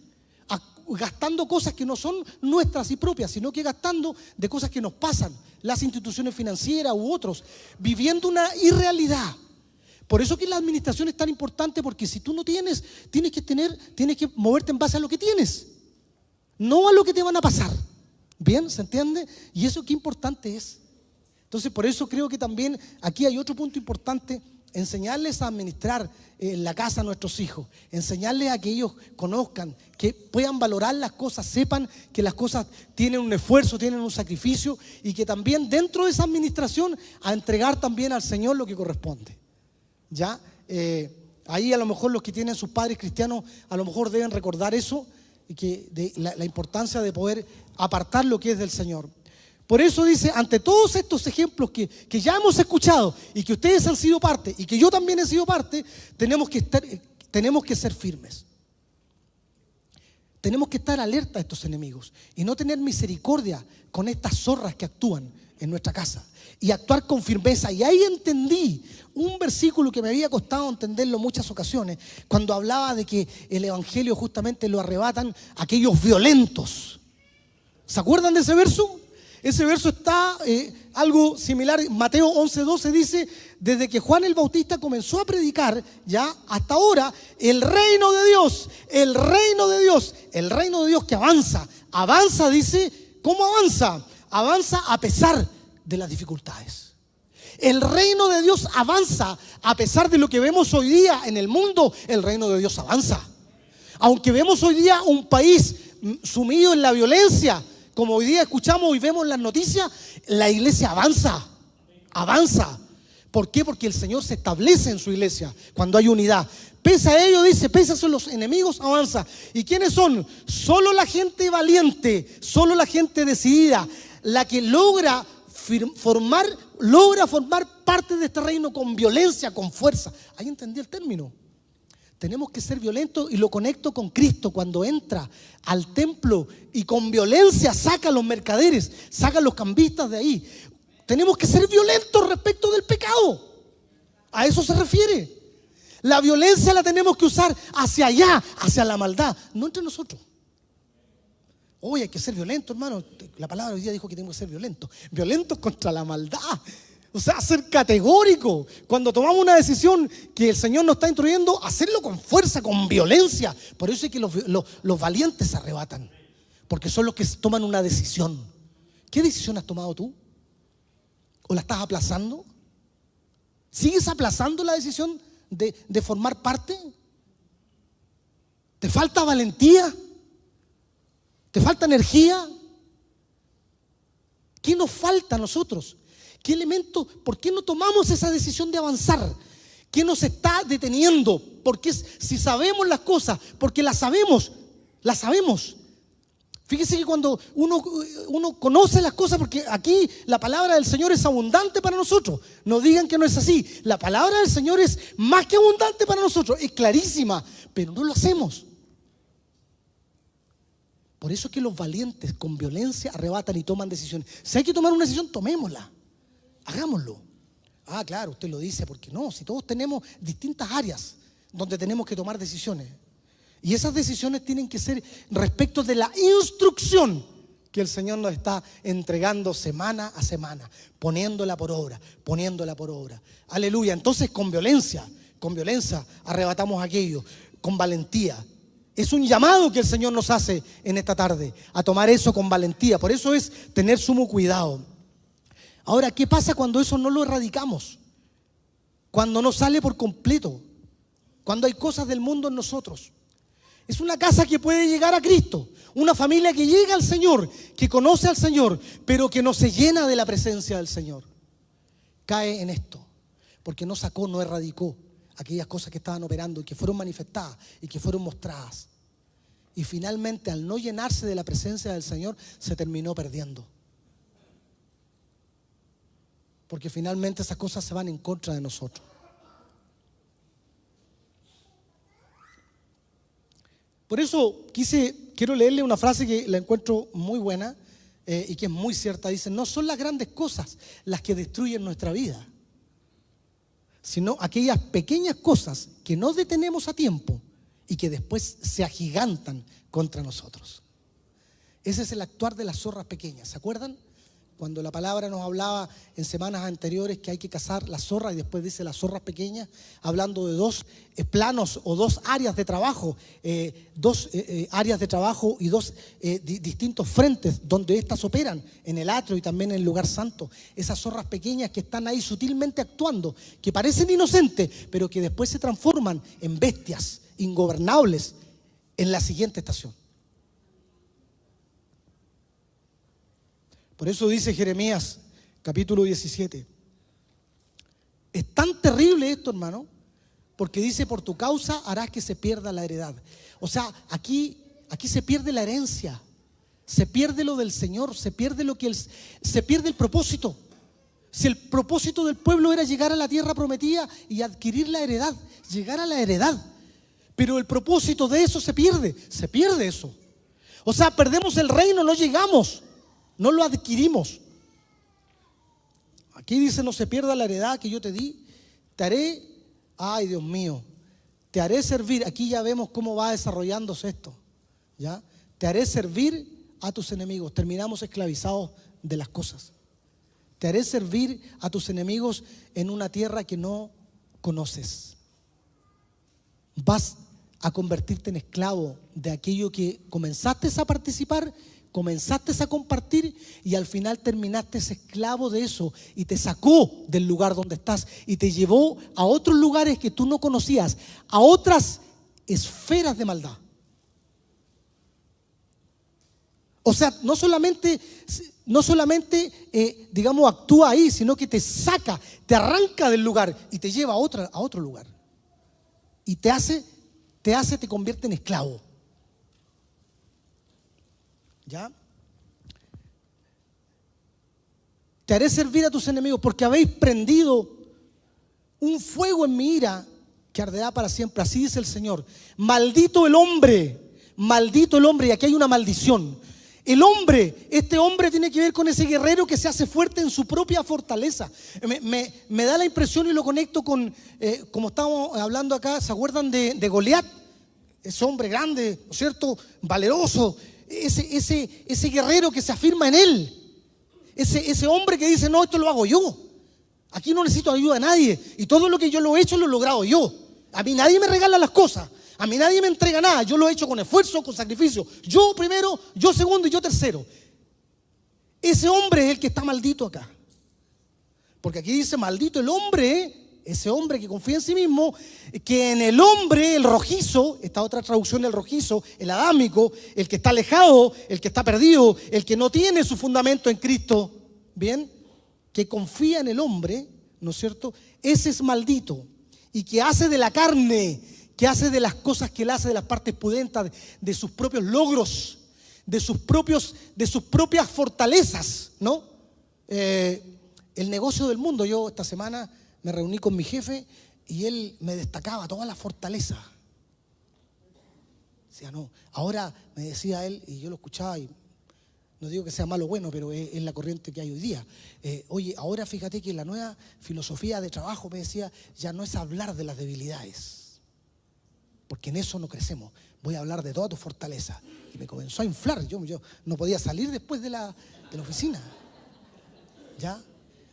gastando cosas que no son nuestras y propias, sino que gastando de cosas que nos pasan, las instituciones financieras u otros, viviendo una irrealidad. Por eso que la administración es tan importante, porque si tú no tienes, tienes que moverte en base a lo que tienes, no a lo que te van a pasar. ¿Bien? ¿Se entiende? Y eso qué importante es. Entonces, por eso creo que también aquí hay otro punto importante: enseñarles a administrar la casa a nuestros hijos, enseñarles a que ellos conozcan, que puedan valorar las cosas, sepan que las cosas tienen un esfuerzo, tienen un sacrificio, y que también dentro de esa administración a entregar también al Señor lo que corresponde. ¿Ya? Ahí a lo mejor los que tienen sus padres cristianos a lo mejor deben recordar eso, y que de la importancia de poder apartar lo que es del Señor. Por eso dice, ante todos estos ejemplos que ya hemos escuchado y que ustedes han sido parte y que yo también he sido parte, tenemos que ser firmes. Tenemos que estar alerta a estos enemigos y no tener misericordia con estas zorras que actúan en nuestra casa, y actuar con firmeza. Y ahí entendí un versículo que me había costado entenderlo muchas ocasiones, cuando hablaba de que el evangelio justamente lo arrebatan aquellos violentos. ¿Se acuerdan de ese verso? Ese verso está algo similar. Mateo 11:12 dice: desde que Juan el Bautista comenzó a predicar, ya hasta ahora, el reino de Dios que avanza, dice. ¿Cómo avanza? Avanza a pesar de las dificultades. El reino de Dios avanza a pesar de lo que vemos hoy día en el mundo. El reino de Dios avanza. Aunque vemos hoy día un país sumido en la violencia, como hoy día escuchamos y vemos en las noticias, la iglesia avanza. ¿Por qué? Porque el Señor se establece en su iglesia cuando hay unidad. Pese a ello, dice, pese a los enemigos, avanza. ¿Y quiénes son? Solo la gente valiente, solo la gente decidida, la que logra formar parte de este reino con violencia, con fuerza. Ahí entendí el término. Tenemos que ser violentos, y lo conecto con Cristo cuando entra al templo y con violencia saca a los mercaderes, saca a los cambistas de ahí. Tenemos que ser violentos respecto del pecado. A eso se refiere. La violencia la tenemos que usar hacia allá, hacia la maldad, no entre nosotros. Hoy hay que ser violento, hermano. La palabra hoy día dijo que tenemos que ser violentos. Violentos contra la maldad. O sea, ser categórico. Cuando tomamos una decisión que el Señor nos está instruyendo, hacerlo con fuerza, con violencia. Por eso es que los valientes se arrebatan, porque son los que toman una decisión. ¿Qué decisión has tomado tú? ¿O la estás aplazando? ¿Sigues aplazando la decisión de formar parte? ¿Te falta valentía? ¿Te falta energía? ¿Qué nos falta a nosotros? ¿Qué elemento? ¿Por qué no tomamos esa decisión de avanzar? ¿Qué nos está deteniendo? Porque si sabemos las cosas, porque las sabemos. Fíjese que cuando uno conoce las cosas, porque aquí la palabra del Señor es abundante para nosotros. No digan que no es así. La palabra del Señor es más que abundante para nosotros, es clarísima, pero no lo hacemos. Por eso es que los valientes con violencia arrebatan y toman decisiones. Si hay que tomar una decisión, tomémosla. Hagámoslo. Ah, claro, usted lo dice, porque no, si todos tenemos distintas áreas donde tenemos que tomar decisiones. Y esas decisiones tienen que ser respecto de la instrucción que el Señor nos está entregando semana a semana, poniéndola por obra, poniéndola por obra. Aleluya. Entonces con violencia arrebatamos aquello, con valentía. Es un llamado que el Señor nos hace en esta tarde, a tomar eso con valentía. Por eso es tener sumo cuidado. Ahora, ¿qué pasa cuando eso no lo erradicamos? Cuando no sale por completo, cuando hay cosas del mundo en nosotros. Es una casa que puede llegar a Cristo, una familia que llega al Señor, que conoce al Señor, pero que no se llena de la presencia del Señor. Cae en esto, porque no sacó, no erradicó aquellas cosas que estaban operando y que fueron manifestadas y que fueron mostradas. Y finalmente, al no llenarse de la presencia del Señor, se terminó perdiendo. Porque finalmente esas cosas se van en contra de nosotros. Por eso quiero leerle una frase que la encuentro muy buena y que es muy cierta. Dice, no son las grandes cosas las que destruyen nuestra vida, sino aquellas pequeñas cosas que no detenemos a tiempo y que después se agigantan contra nosotros. Ese es el actuar de las zorras pequeñas. ¿Se acuerdan? Cuando la palabra nos hablaba en semanas anteriores que hay que cazar las zorras y después dice las zorras pequeñas, hablando de dos planos o dos áreas de trabajo, áreas de trabajo y dos distintos frentes donde éstas operan, en el atrio y también en el lugar santo. Esas zorras pequeñas que están ahí sutilmente actuando, que parecen inocentes, pero que después se transforman en bestias ingobernables en la siguiente estación. Por eso dice Jeremías, capítulo 17. Es tan terrible esto, hermano, porque dice, por tu causa harás que se pierda la heredad. O sea, aquí se pierde la herencia, se pierde lo del Señor, se pierde el propósito. Si el propósito del pueblo era llegar a la tierra prometida y adquirir la heredad, llegar a la heredad, pero el propósito de eso se pierde eso. O sea, perdemos el reino, no llegamos. No lo adquirimos. Aquí dice, no se pierda la heredad que yo te di. Te haré, ay Dios mío, te haré servir. Aquí ya vemos cómo va desarrollándose esto. ¿Ya? Te haré servir a tus enemigos. Terminamos esclavizados de las cosas. Te haré servir a tus enemigos en una tierra que no conoces. Vas a convertirte en esclavo de aquello que comenzaste a participar, comenzaste a compartir y al final terminaste esclavo de eso y te sacó del lugar donde estás y te llevó a otros lugares que tú no conocías, a otras esferas de maldad. O sea, no solamente digamos actúa ahí, sino que te saca, te arranca del lugar y te lleva a otro lugar y te convierte en esclavo. ¿Ya? Te haré servir a tus enemigos porque habéis prendido un fuego en mi ira que arderá para siempre. Así dice el Señor. Maldito el hombre, y aquí hay una maldición. Este hombre tiene que ver con ese guerrero que se hace fuerte en su propia fortaleza. Me da la impresión y lo conecto con, como estábamos hablando acá, ¿se acuerdan de Goliat? Ese hombre grande, ¿no es cierto? Valeroso. Ese guerrero que se afirma en él, ese hombre que dice, no, esto lo hago yo, aquí no necesito ayuda de nadie y todo lo que yo lo he hecho lo he logrado yo, a mí nadie me regala las cosas, a mí nadie me entrega nada, yo lo he hecho con esfuerzo, con sacrificio, yo primero, yo segundo y yo tercero. Ese hombre es el que está maldito acá, porque aquí dice maldito el hombre, ese hombre que confía en sí mismo, que en el hombre, el rojizo, esta otra traducción del rojizo, el adámico, el que está alejado, el que está perdido, el que no tiene su fundamento en Cristo, bien, que confía en el hombre, ¿no es cierto? Ese es maldito y que hace de la carne, que hace de las cosas que él hace, de las partes pudentas, de sus propios logros, de sus propias fortalezas, ¿no? El negocio del mundo. Yo esta semana me reuní con mi jefe y él me destacaba toda la fortaleza. Decía, no. Ahora me decía él, y yo lo escuchaba, y no digo que sea malo o bueno, pero es la corriente que hay hoy día. Oye, ahora fíjate que la nueva filosofía de trabajo, me decía, ya no es hablar de las debilidades, porque en eso no crecemos. Voy a hablar de toda tu fortaleza. Y me comenzó a inflar. Yo no podía salir después de la oficina. ¿Ya?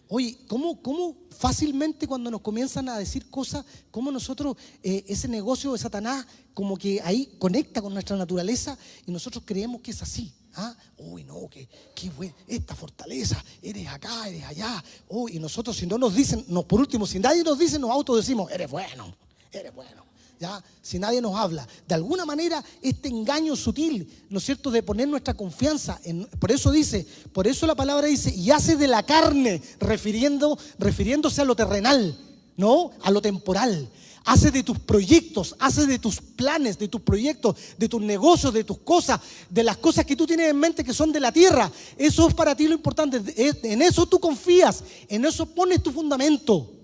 Oye, ¿cómo fácilmente cuando nos comienzan a decir cosas, cómo nosotros, ese negocio de Satanás, como que ahí conecta con nuestra naturaleza y nosotros creemos que es así? ¿Ah? Uy, no, qué bueno, esta fortaleza, eres acá, eres allá. Uy, y nosotros, si no nos dicen, por último, si nadie nos dice, nos autodecimos, eres bueno, eres bueno. ¿Ya? Si nadie nos habla, de alguna manera este engaño sutil, ¿no es cierto?, de poner nuestra confianza por eso la palabra dice, y hace de la carne, refiriéndose a lo terrenal, ¿no?, a lo temporal. Hace de tus proyectos, hace de tus planes, de tus proyectos, de tus negocios, de tus cosas, de las cosas que tú tienes en mente que son de la tierra. Eso es para ti lo importante, en eso tú confías, en eso pones tu fundamento.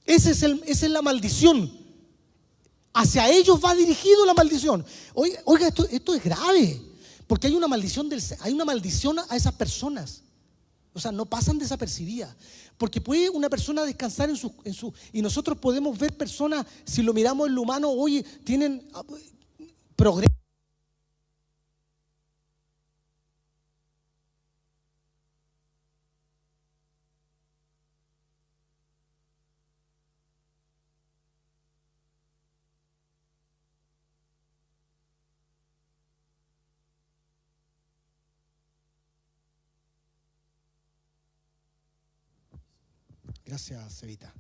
Esa es la maldición. Hacia ellos va dirigido la maldición. Oiga, esto es grave, porque hay una maldición a esas personas. O sea, no pasan desapercibidas. Porque puede una persona descansar y nosotros podemos ver personas, si lo miramos en lo humano, oye, tienen progreso. Gracias, Evita.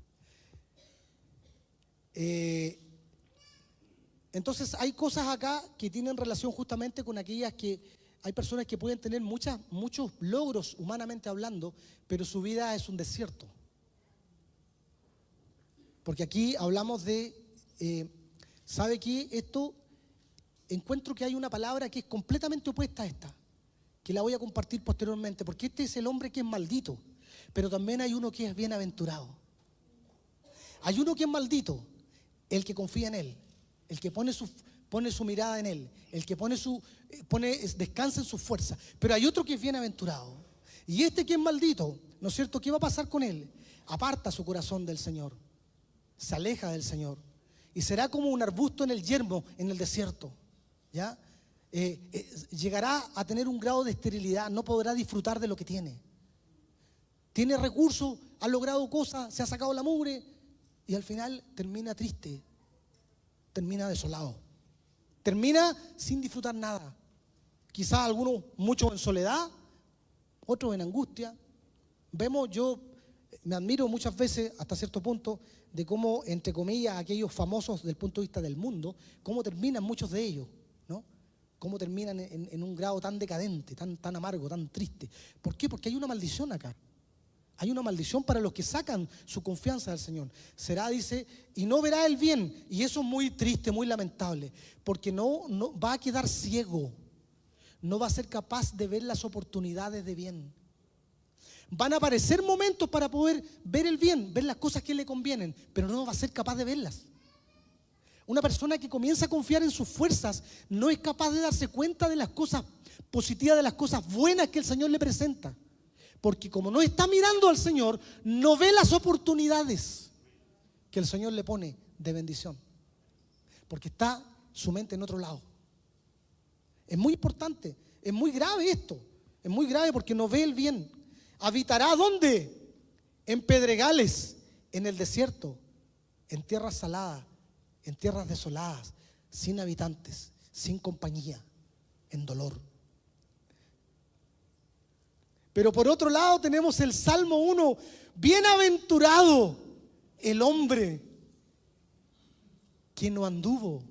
Entonces hay cosas acá que tienen relación justamente con aquellas que hay personas que pueden tener muchos logros humanamente hablando, pero su vida es un desierto. Porque aquí hablamos de, ¿sabe qué? Encuentro que hay una palabra que es completamente opuesta a esta, que la voy a compartir posteriormente, porque este es el hombre que es maldito. Pero también hay uno que es bienaventurado. Hay uno que es maldito, el que confía en Él, el que pone su mirada en Él, el que descansa en su fuerza. Pero hay otro que es bienaventurado. Y este que es maldito, ¿no es cierto? ¿Qué va a pasar con él? Aparta su corazón del Señor, se aleja del Señor y será como un arbusto en el yermo, en el desierto. ¿Ya? Llegará a tener un grado de esterilidad, no podrá disfrutar de lo que tiene. Tiene recursos, ha logrado cosas, se ha sacado la mugre y al final termina triste, termina desolado, termina sin disfrutar nada. Quizás algunos, muchos en soledad, otros en angustia. Yo me admiro muchas veces, hasta cierto punto, de cómo, entre comillas, aquellos famosos desde el punto de vista del mundo, cómo terminan muchos de ellos, ¿no? Cómo terminan en un grado tan decadente, tan amargo, tan triste. ¿Por qué? Porque hay una maldición acá. Hay una maldición para los que sacan su confianza del Señor. Será, dice, y no verá el bien. Y eso es muy triste, muy lamentable, porque no va a quedar ciego. No va a ser capaz de ver las oportunidades de bien. Van a aparecer momentos para poder ver el bien, ver las cosas que le convienen, pero no va a ser capaz de verlas. Una persona que comienza a confiar en sus fuerzas no es capaz de darse cuenta de las cosas positivas, de las cosas buenas que el Señor le presenta. Porque como no está mirando al Señor, no ve las oportunidades que el Señor le pone de bendición. Porque está su mente en otro lado. Es muy importante, es muy grave esto. Es muy grave porque no ve el bien. ¿Habitará dónde? En pedregales, en el desierto, en tierras saladas, en tierras desoladas, sin habitantes, sin compañía, en dolor. Pero por otro lado tenemos el Salmo 1, bienaventurado el hombre que no anduvo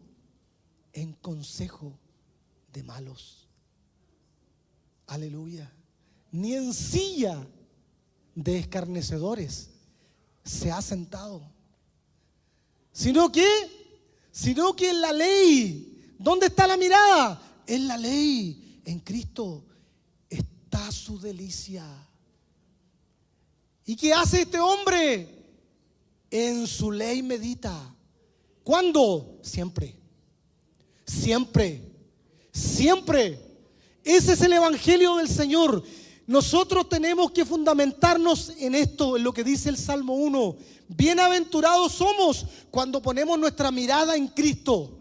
en consejo de malos. Aleluya. Ni en silla de escarnecedores se ha sentado. Sino que en la ley, ¿dónde está la mirada? En la ley, en Cristo está su delicia. ¿Y qué hace este hombre? En su ley medita. ¿Cuándo? Siempre. Siempre, siempre. Ese es el evangelio del Señor. Nosotros tenemos que fundamentarnos en esto, en lo que dice el Salmo 1. Bienaventurados somos cuando ponemos nuestra mirada en Cristo.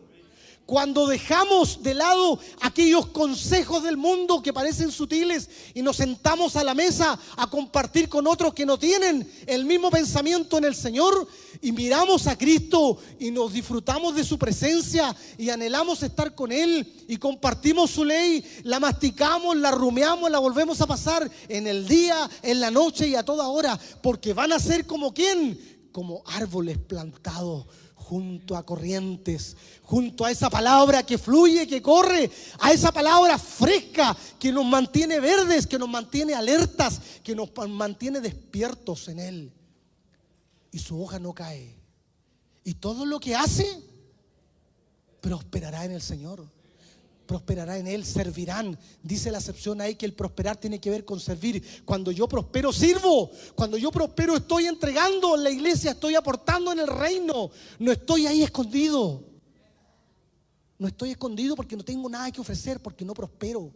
Cuando dejamos de lado aquellos consejos del mundo que parecen sutiles y nos sentamos a la mesa a compartir con otros que no tienen el mismo pensamiento en el Señor, y miramos a Cristo y nos disfrutamos de su presencia y anhelamos estar con Él y compartimos su ley, la masticamos, la rumiamos, la volvemos a pasar en el día, en la noche y a toda hora, porque van a ser como ¿quién? Como árboles plantados junto a corrientes, junto a esa palabra que fluye, que corre, a esa palabra fresca que nos mantiene verdes, que nos mantiene alertas, que nos mantiene despiertos en Él. Y su hoja no cae. Y todo lo que hace prosperará en el Señor. Prosperará en Él, servirán. Dice la acepción ahí que el prosperar tiene que ver con servir. Cuando yo prospero, sirvo. Cuando yo prospero, estoy entregando en la iglesia, estoy aportando en el reino. No estoy ahí escondido. No estoy escondido porque no tengo nada que ofrecer, porque no prospero.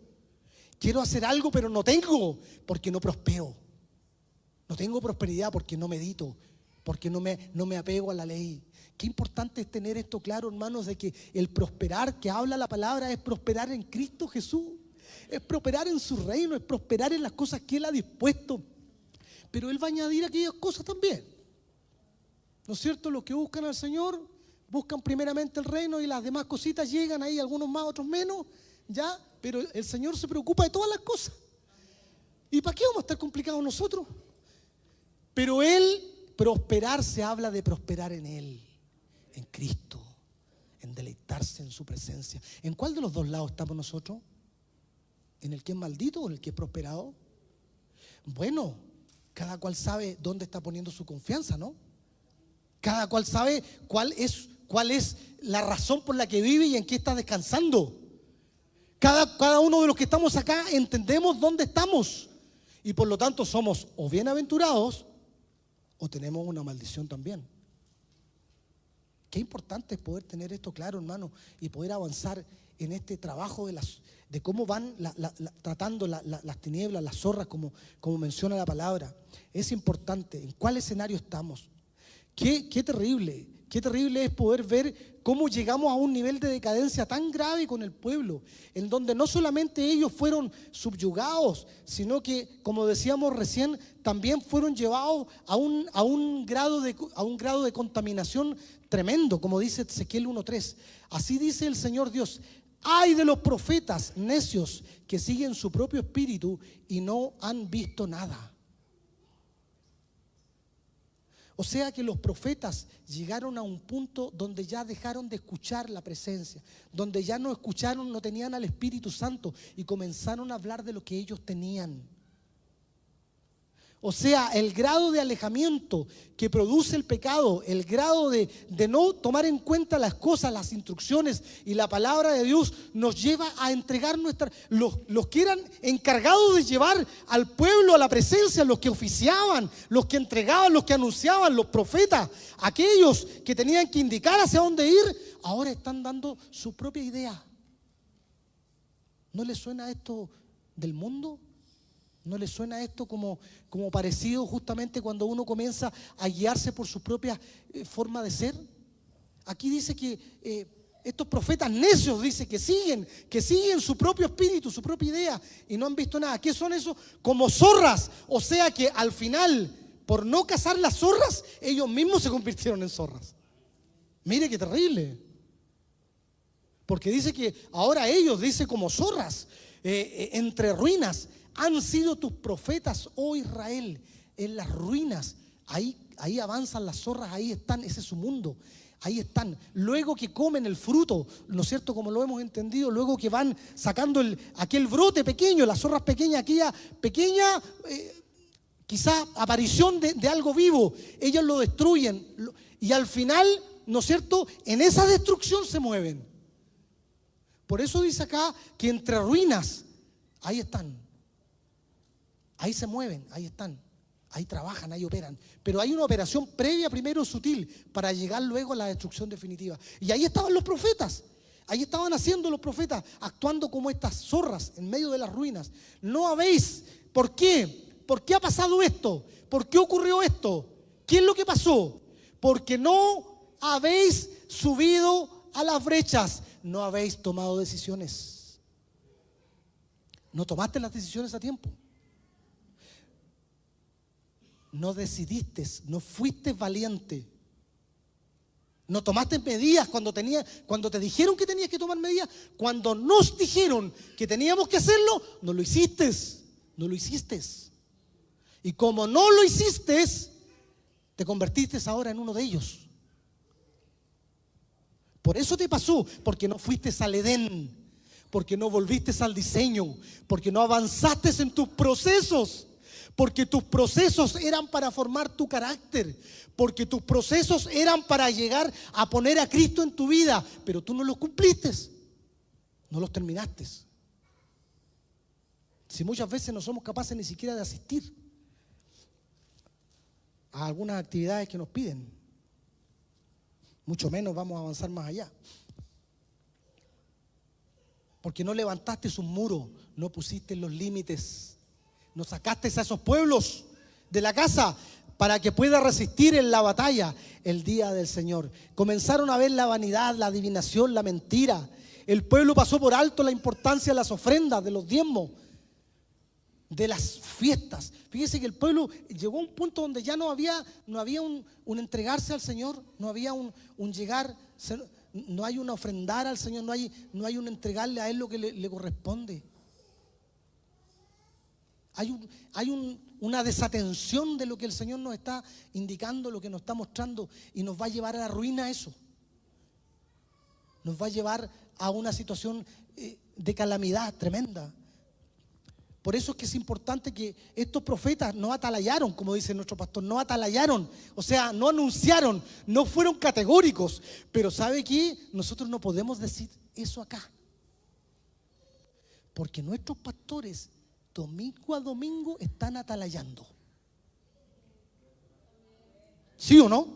Quiero hacer algo, pero no tengo, porque no prospero. No tengo prosperidad porque no medito, porque no me apego a la ley. Qué importante es tener esto claro, hermanos, de que el prosperar que habla la palabra es prosperar en Cristo Jesús, es prosperar en su reino, es prosperar en las cosas que Él ha dispuesto. Pero Él va a añadir aquellas cosas también, ¿no es cierto? Los que buscan al Señor buscan primeramente el reino y las demás cositas llegan ahí, algunos más, otros menos, ya. Pero el Señor se preocupa de todas las cosas. ¿Y para qué vamos a estar complicados nosotros? Pero Él, prosperar, se habla de prosperar en Él, en Cristo, en deleitarse en su presencia. ¿En cuál de los dos lados estamos nosotros? ¿En el que es maldito o en el que es prosperado? Bueno, cada cual sabe dónde está poniendo su confianza, ¿no? Cada cual sabe cuál es la razón por la que vive y en qué está descansando. Cada uno de los que estamos acá entendemos dónde estamos y por lo tanto somos o bienaventurados o tenemos una maldición también. Qué importante es poder tener esto claro, hermano, y poder avanzar en este trabajo de cómo van tratando las tinieblas, las zorras, como menciona la palabra. Es importante en cuál escenario estamos. Qué terrible es poder ver cómo llegamos a un nivel de decadencia tan grave con el pueblo, en donde no solamente ellos fueron subyugados, sino que, como decíamos recién, también fueron llevados a un grado de contaminación tremendo, como dice Ezequiel 1:3. Así dice el Señor Dios: ay de los profetas necios que siguen su propio espíritu y no han visto nada. O sea que los profetas llegaron a un punto donde ya dejaron de escuchar la presencia, donde ya no escucharon, no tenían al Espíritu Santo y comenzaron a hablar de lo que ellos tenían. O sea, el grado de alejamiento que produce el pecado, el grado de no tomar en cuenta las cosas, las instrucciones y la palabra de Dios, nos lleva a entregar los que eran encargados de llevar al pueblo a la presencia, los que oficiaban, los que entregaban, los que anunciaban, los profetas, aquellos que tenían que indicar hacia dónde ir, ahora están dando su propia idea. ¿No les suena esto del mundo? ¿No les suena esto como parecido justamente cuando uno comienza a guiarse por su propia forma de ser? Aquí dice que estos profetas necios, dice que siguen su propio espíritu, su propia idea y no han visto nada. ¿Qué son esos? Como zorras. O sea que al final, por no cazar las zorras, ellos mismos se convirtieron en zorras. Mire qué terrible. Porque dice que ahora ellos, dice como zorras, entre ruinas. Han sido tus profetas, oh Israel, en las ruinas. Ahí avanzan las zorras, ahí están, ese es su mundo. Ahí están. Luego que comen el fruto, ¿no es cierto? Como lo hemos entendido, luego que van sacando aquel brote pequeño, las zorras pequeñas, aquella pequeña, quizá aparición de algo vivo, ellos lo destruyen. Y al final, ¿no es cierto? En esa destrucción se mueven. Por eso dice acá que entre ruinas, ahí están. Ahí se mueven, ahí están, ahí trabajan, ahí operan. Pero hay una operación previa, primero sutil, para llegar luego a la destrucción definitiva. Y ahí estaban los profetas. Ahí estaban haciendo los profetas, actuando como estas zorras en medio de las ruinas. No habéis, ¿por qué? ¿Por qué ha pasado esto? ¿Por qué ocurrió esto? ¿Qué es lo que pasó? Porque no habéis subido a las brechas, no habéis tomado decisiones. No tomaste las decisiones a tiempo. No decidiste, no fuiste valiente. No tomaste medidas cuando te dijeron que tenías que tomar medidas. Cuando nos dijeron que teníamos que hacerlo, no lo hiciste. No lo hiciste. Y como no lo hiciste, te convertiste ahora en uno de ellos. Por eso te pasó, porque no fuiste al Edén, porque no volviste al diseño, porque no avanzaste en tus procesos. Porque tus procesos eran para formar tu carácter, porque tus procesos eran para llegar a poner a Cristo en tu vida, pero tú no los cumpliste, no los terminaste. Si muchas veces no somos capaces ni siquiera de asistir a algunas actividades que nos piden, mucho menos vamos a avanzar más allá. Porque no levantaste un muro, no pusiste los límites. No sacaste a esos pueblos de la casa para que pueda resistir en la batalla el día del Señor. Comenzaron a ver la vanidad, la adivinación, la mentira. El pueblo pasó por alto la importancia de las ofrendas, de los diezmos, de las fiestas. Fíjese que el pueblo llegó a un punto donde ya no había un entregarse al Señor, no había un llegar, no hay un ofrendar al Señor, no hay un entregarle a Él lo que le corresponde. Hay una desatención de lo que el Señor nos está indicando, lo que nos está mostrando, y nos va a llevar a la ruina eso. Nos va a llevar a una situación de calamidad tremenda. Por eso es que es importante que estos profetas no atalayaron, como dice nuestro pastor, no atalayaron, o sea, no anunciaron, no fueron categóricos. Pero ¿sabe qué? Nosotros no podemos decir eso acá. Porque nuestros pastores domingo a domingo están atalayando. ¿Sí o no?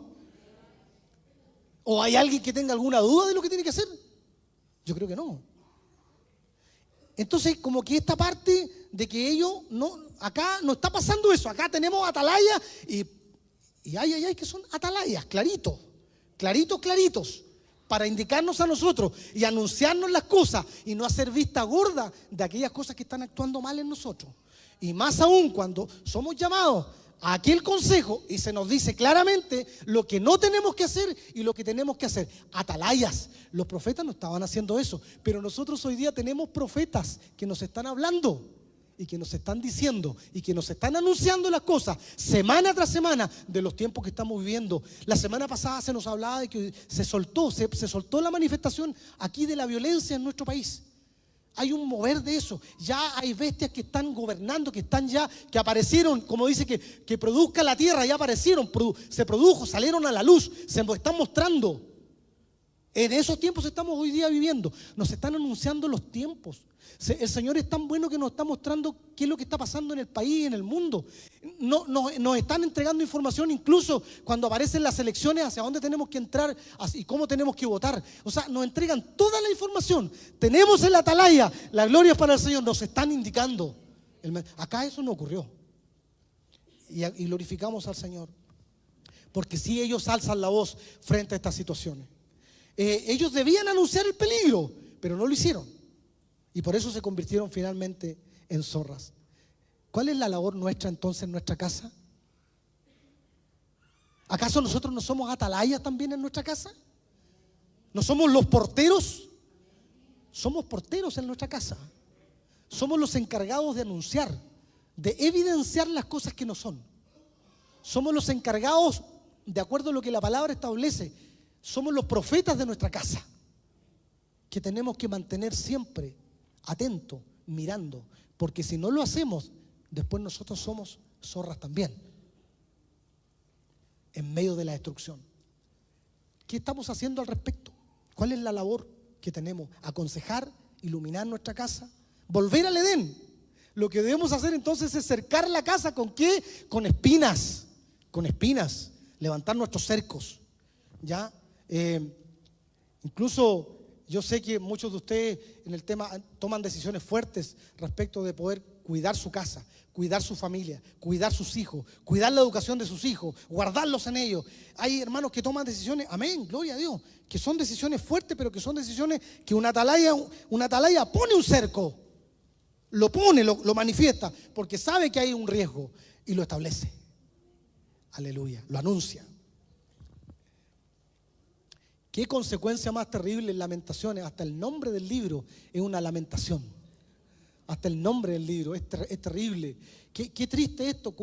¿O hay alguien que tenga alguna duda de lo que tiene que hacer? Yo creo que no. Entonces, como que esta parte de que ellos acá no está pasando eso. Acá tenemos atalayas y hay que son atalayas, claritos, para indicarnos a nosotros y anunciarnos las cosas y no hacer vista gorda de aquellas cosas que están actuando mal en nosotros. Y más aún cuando somos llamados a aquel consejo y se nos dice claramente lo que no tenemos que hacer y lo que tenemos que hacer. Atalayas. Los profetas no estaban haciendo eso, pero nosotros hoy día tenemos profetas que nos están hablando y que nos están diciendo y que nos están anunciando las cosas semana tras semana de los tiempos que estamos viviendo. La semana pasada se nos hablaba de que se soltó la manifestación aquí de la violencia en nuestro país. Hay un mover de eso. Ya hay bestias que están gobernando, que aparecieron, como dice que produzca la tierra, ya aparecieron, se produjo, salieron a la luz, se están mostrando. En esos tiempos estamos hoy día viviendo. Nos están anunciando los tiempos. El Señor es tan bueno que nos está mostrando qué es lo que está pasando en el país, en el mundo. Nos están entregando información incluso cuando aparecen las elecciones, hacia dónde tenemos que entrar y cómo tenemos que votar. O sea, nos entregan toda la información. Tenemos en la atalaya, la gloria es para el Señor, nos están indicando. Acá eso no ocurrió. Y glorificamos al Señor. Porque si ellos alzan la voz frente a estas situaciones. Ellos debían anunciar el peligro, pero no lo hicieron. Y por eso se convirtieron finalmente en zorras. ¿Cuál es la labor nuestra entonces en nuestra casa? ¿Acaso nosotros no somos atalayas también en nuestra casa? ¿No somos los porteros? Somos porteros en nuestra casa. Somos los encargados de anunciar, de evidenciar las cosas que no son. Somos los encargados, de acuerdo a lo que la palabra establece, somos los profetas de nuestra casa, que tenemos que mantener siempre atentos, mirando, porque si no lo hacemos, después nosotros somos zorras también, en medio de la destrucción. ¿Qué estamos haciendo al respecto? ¿Cuál es la labor que tenemos? Aconsejar, iluminar nuestra casa, volver al Edén. Lo que debemos hacer entonces es cercar la casa, ¿con qué? Con espinas, levantar nuestros cercos, ¿ya? Incluso Yo sé que muchos de ustedes en el tema toman decisiones fuertes respecto de poder cuidar su casa, cuidar su familia, cuidar sus hijos, cuidar la educación de sus hijos, guardarlos en ellos. Hay hermanos que toman decisiones, amén, gloria a Dios, que son decisiones fuertes, pero que son decisiones que una atalaya pone un cerco, lo pone, lo manifiesta, porque sabe que hay un riesgo y lo establece. Aleluya, lo anuncia. ¿Qué consecuencia más terrible en Lamentaciones? Hasta el nombre del libro es una lamentación. Hasta el nombre del libro es terrible. Qué triste esto.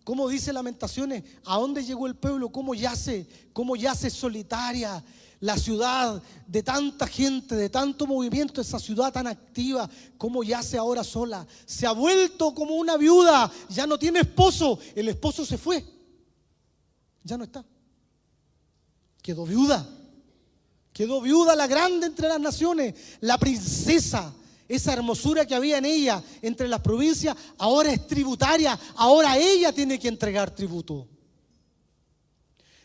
¿Cómo dice Lamentaciones? ¿A dónde llegó el pueblo? ¿Cómo yace solitaria la ciudad de tanta gente, de tanto movimiento, esa ciudad tan activa? ¿Cómo yace ahora sola? Se ha vuelto como una viuda. Ya no tiene esposo. El esposo se fue. Ya no está. Quedó viuda. Quedó viuda la grande entre las naciones, la princesa. Esa hermosura que había en ella entre las provincias ahora es tributaria. Ahora ella tiene que entregar tributo.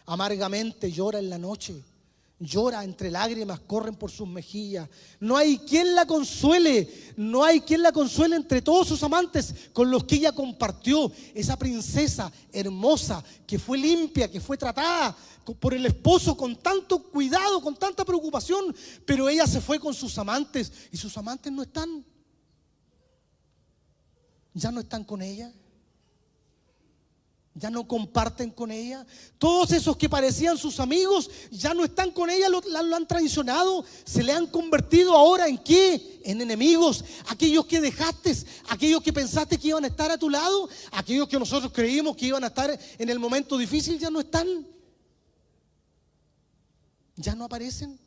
Amargamente llora en la noche. Llora entre lágrimas, corren por sus mejillas. No hay quien la consuele. No hay quien la consuele entre todos sus amantes con los que ella compartió. Esa princesa hermosa que fue limpia, que fue tratada por el esposo con tanto cuidado, con tanta preocupación, pero ella se fue con sus amantes y sus amantes no están. Ya no están con ella. Ya no comparten con ella. Todos esos que parecían sus amigos ya no están con ella, lo han traicionado. Se le han convertido ahora ¿en qué? En enemigos. Aquellos que dejaste, aquellos que pensaste que iban a estar a tu lado, aquellos que nosotros creímos que iban a estar en el momento difícil, ya no están. Ya no aparecen.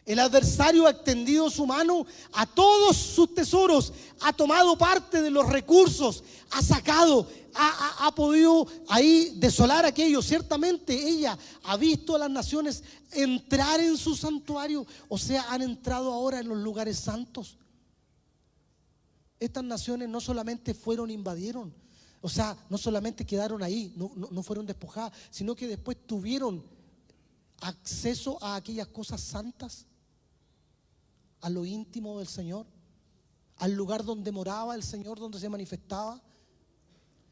El adversario ha extendido su mano a todos sus tesoros, ha tomado parte de los recursos, ha sacado, ha podido ahí desolar aquello. Ciertamente ella ha visto a las naciones entrar en su santuario, o sea, han entrado ahora en los lugares santos. Estas naciones no solamente invadieron, o sea, no solamente quedaron ahí, no fueron despojadas, sino que después tuvieron acceso a aquellas cosas santas, a lo íntimo del Señor, al lugar donde moraba el Señor, donde se manifestaba.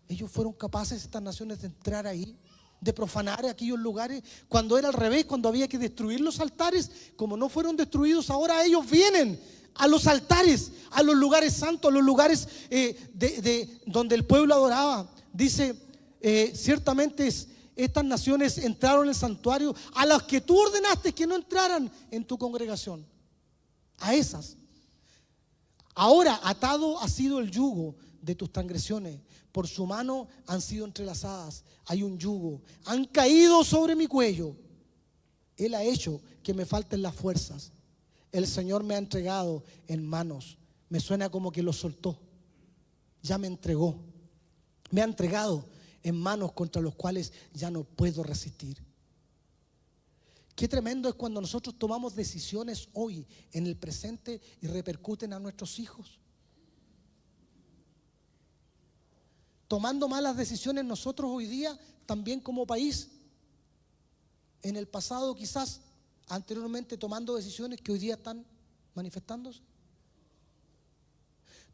Ellos fueron capaces, estas naciones, de entrar ahí, de profanar aquellos lugares, cuando era al revés, cuando había que destruir los altares. Como no fueron destruidos, ahora ellos vienen a los altares, a los lugares santos, a los lugares donde el pueblo adoraba. Dice, ciertamente estas naciones entraron en el santuario a las que tú ordenaste que no entraran en tu congregación. A esas. Ahora atado ha sido el yugo de tus transgresiones, por su mano han sido entrelazadas. Hay un yugo, han caído sobre mi cuello. Él ha hecho que me falten las fuerzas. El Señor me ha entregado en manos. Me suena como que lo soltó. Ya me entregó. Me ha entregado en manos contra los cuales ya no puedo resistir. Qué tremendo es cuando nosotros tomamos decisiones hoy, en el presente, y repercuten a nuestros hijos. Tomando malas decisiones nosotros hoy día, también como país. En el pasado quizás, anteriormente, tomando decisiones que hoy día están manifestándose.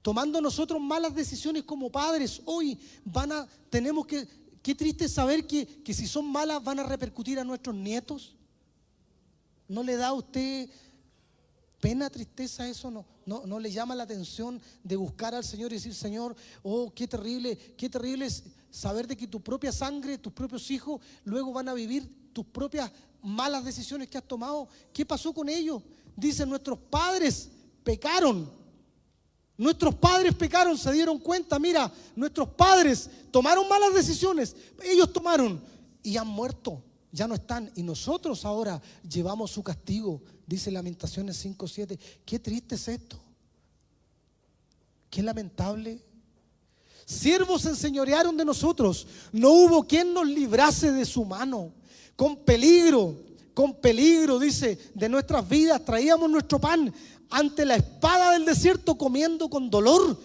Tomando nosotros malas decisiones como padres, hoy tenemos que, qué triste saber que si son malas van a repercutir a nuestros nietos. ¿No le da a usted pena, tristeza eso? No le llama la atención de buscar al Señor y decir, Señor, oh, qué terrible es saber de que tu propia sangre, tus propios hijos, luego van a vivir tus propias malas decisiones que has tomado? ¿Qué pasó con ellos? Dice, nuestros padres pecaron. Nuestros padres pecaron, se dieron cuenta, mira, nuestros padres tomaron malas decisiones, ellos tomaron y han muerto. Ya no están, y nosotros ahora llevamos su castigo. Dice Lamentaciones 5:7. Qué triste es esto. Qué lamentable. Siervos se enseñorearon de nosotros, no hubo quien nos librase de su mano. Con peligro, dice, de nuestras vidas traíamos nuestro pan ante la espada del desierto, comiendo con dolor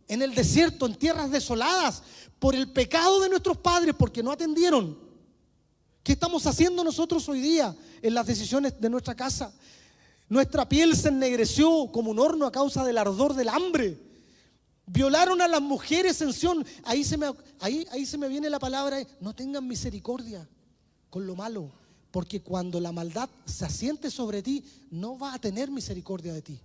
en el desierto, en tierras desoladas, por el pecado de nuestros padres, porque no atendieron. ¿Qué estamos haciendo nosotros hoy día en las decisiones de nuestra casa? Nuestra piel se ennegreció como un horno a causa del ardor del hambre. Violaron a las mujeres en Sión. Ahí se me viene la palabra: no tengan misericordia con lo malo, porque cuando la maldad se asiente sobre ti, no va a tener misericordia de ti.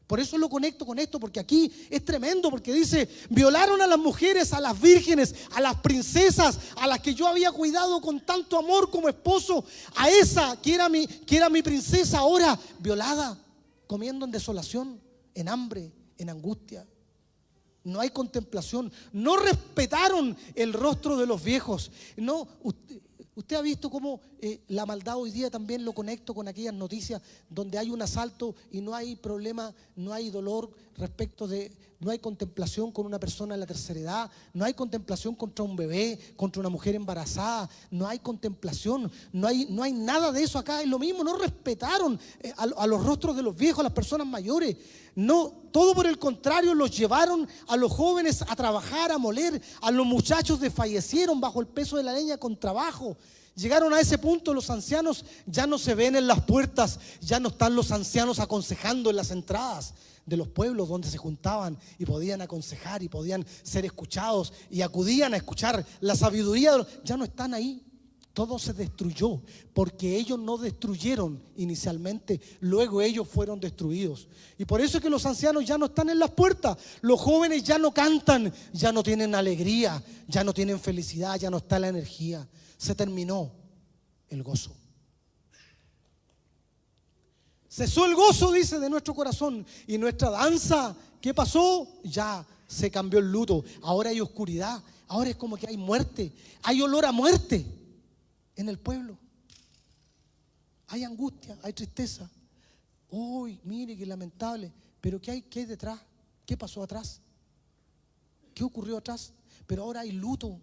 Por eso lo conecto con esto, porque aquí es tremendo, porque dice: violaron a las mujeres, a las vírgenes, a las princesas, a las que yo había cuidado con tanto amor como esposo, a esa que era mi princesa, ahora violada, comiendo en desolación, en hambre, en angustia. No hay contemplación. No respetaron el rostro de los viejos. No, usted ha visto cómo la maldad hoy día, también lo conecto con aquellas noticias donde hay un asalto y no hay problema, no hay dolor respecto de, no hay contemplación con una persona en la tercera edad, no hay contemplación contra un bebé, contra una mujer embarazada, no hay contemplación, no hay nada de eso acá. Es lo mismo, no respetaron a los rostros de los viejos, a las personas mayores. No, todo por el contrario, los llevaron a los jóvenes a trabajar, a moler. A los muchachos desfallecieron bajo el peso de la leña con trabajo. Llegaron a ese punto, los ancianos ya no se ven en las puertas, ya no están los ancianos aconsejando en las entradas de los pueblos donde se juntaban y podían aconsejar y podían ser escuchados y acudían a escuchar la sabiduría. Ya no están ahí. Todo se destruyó porque ellos no destruyeron inicialmente, luego ellos fueron destruidos. Y por eso es que los ancianos ya no están en las puertas, los jóvenes ya no cantan, ya no tienen alegría, ya no tienen felicidad, ya no está la energía. Se terminó el gozo. Cesó el gozo, dice, de nuestro corazón, y nuestra danza, ¿qué pasó? Ya se cambió el luto. Ahora hay oscuridad, ahora es como que hay muerte, hay olor a muerte en el pueblo. Hay angustia, hay tristeza. Uy, mire qué lamentable. Pero ¿qué hay detrás? ¿Qué pasó atrás? ¿Qué ocurrió atrás? Pero ahora hay luto.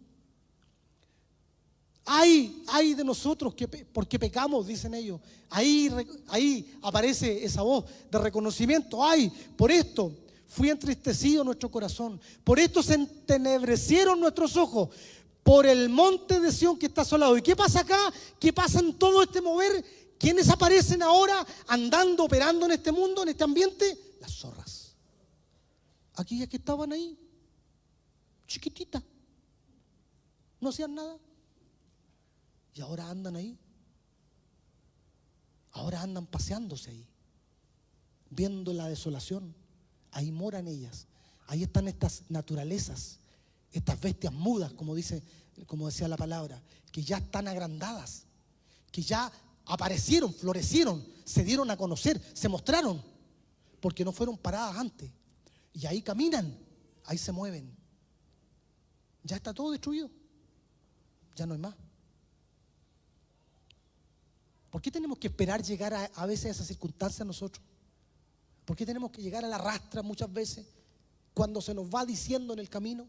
Hay de nosotros porque pecamos, dicen ellos. Ahí aparece esa voz de reconocimiento. Ay, por esto fui entristecido nuestro corazón. Por esto se entenebrecieron nuestros ojos. Por el monte de Sión que está asolado. ¿Y qué pasa acá? ¿Qué pasa en todo este mover? ¿Quiénes aparecen ahora andando, operando en este mundo, en este ambiente? Las zorras. Aquellas que estaban ahí, chiquititas, no hacían nada. Y ahora andan ahí. Ahora andan paseándose ahí, viendo la desolación. Ahí moran ellas. Ahí están estas naturalezas, estas bestias mudas, como decía la palabra, que ya están agrandadas, que ya aparecieron, florecieron, se dieron a conocer, se mostraron, porque no fueron paradas antes. Y ahí caminan, ahí se mueven. Ya está todo destruido. Ya no hay más. ¿Por qué tenemos que esperar llegar a veces a esas circunstancias nosotros? ¿Por qué tenemos que llegar a la rastra muchas veces cuando se nos va diciendo en el camino?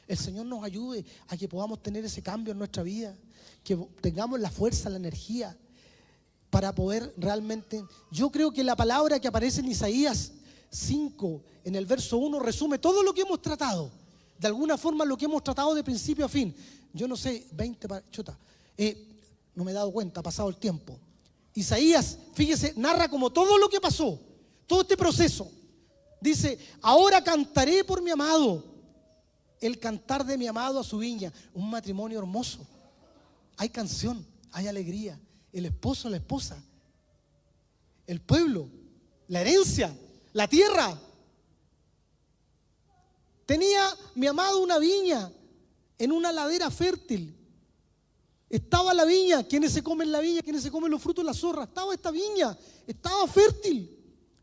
El Señor nos ayude a que podamos tener ese cambio en nuestra vida, que tengamos la fuerza, la energía para poder realmente. Yo creo que la palabra que aparece en Isaías 5, en el verso 1, resume todo lo que hemos tratado. De alguna forma lo que hemos tratado de principio a fin. Yo no sé, 20 para... no me he dado cuenta, ha pasado el tiempo. Isaías, fíjese, narra como todo lo que pasó, todo este proceso. Dice: ahora cantaré por mi amado, el cantar de mi amado a su viña. Un matrimonio hermoso. Hay canción, hay alegría. El esposo, la esposa, el pueblo, la herencia, la tierra. Tenía mi amado una viña en una ladera fértil. Estaba la viña. ¿Quiénes se comen la viña? ¿Quiénes se comen los frutos de la zorra? Estaba esta viña, estaba fértil.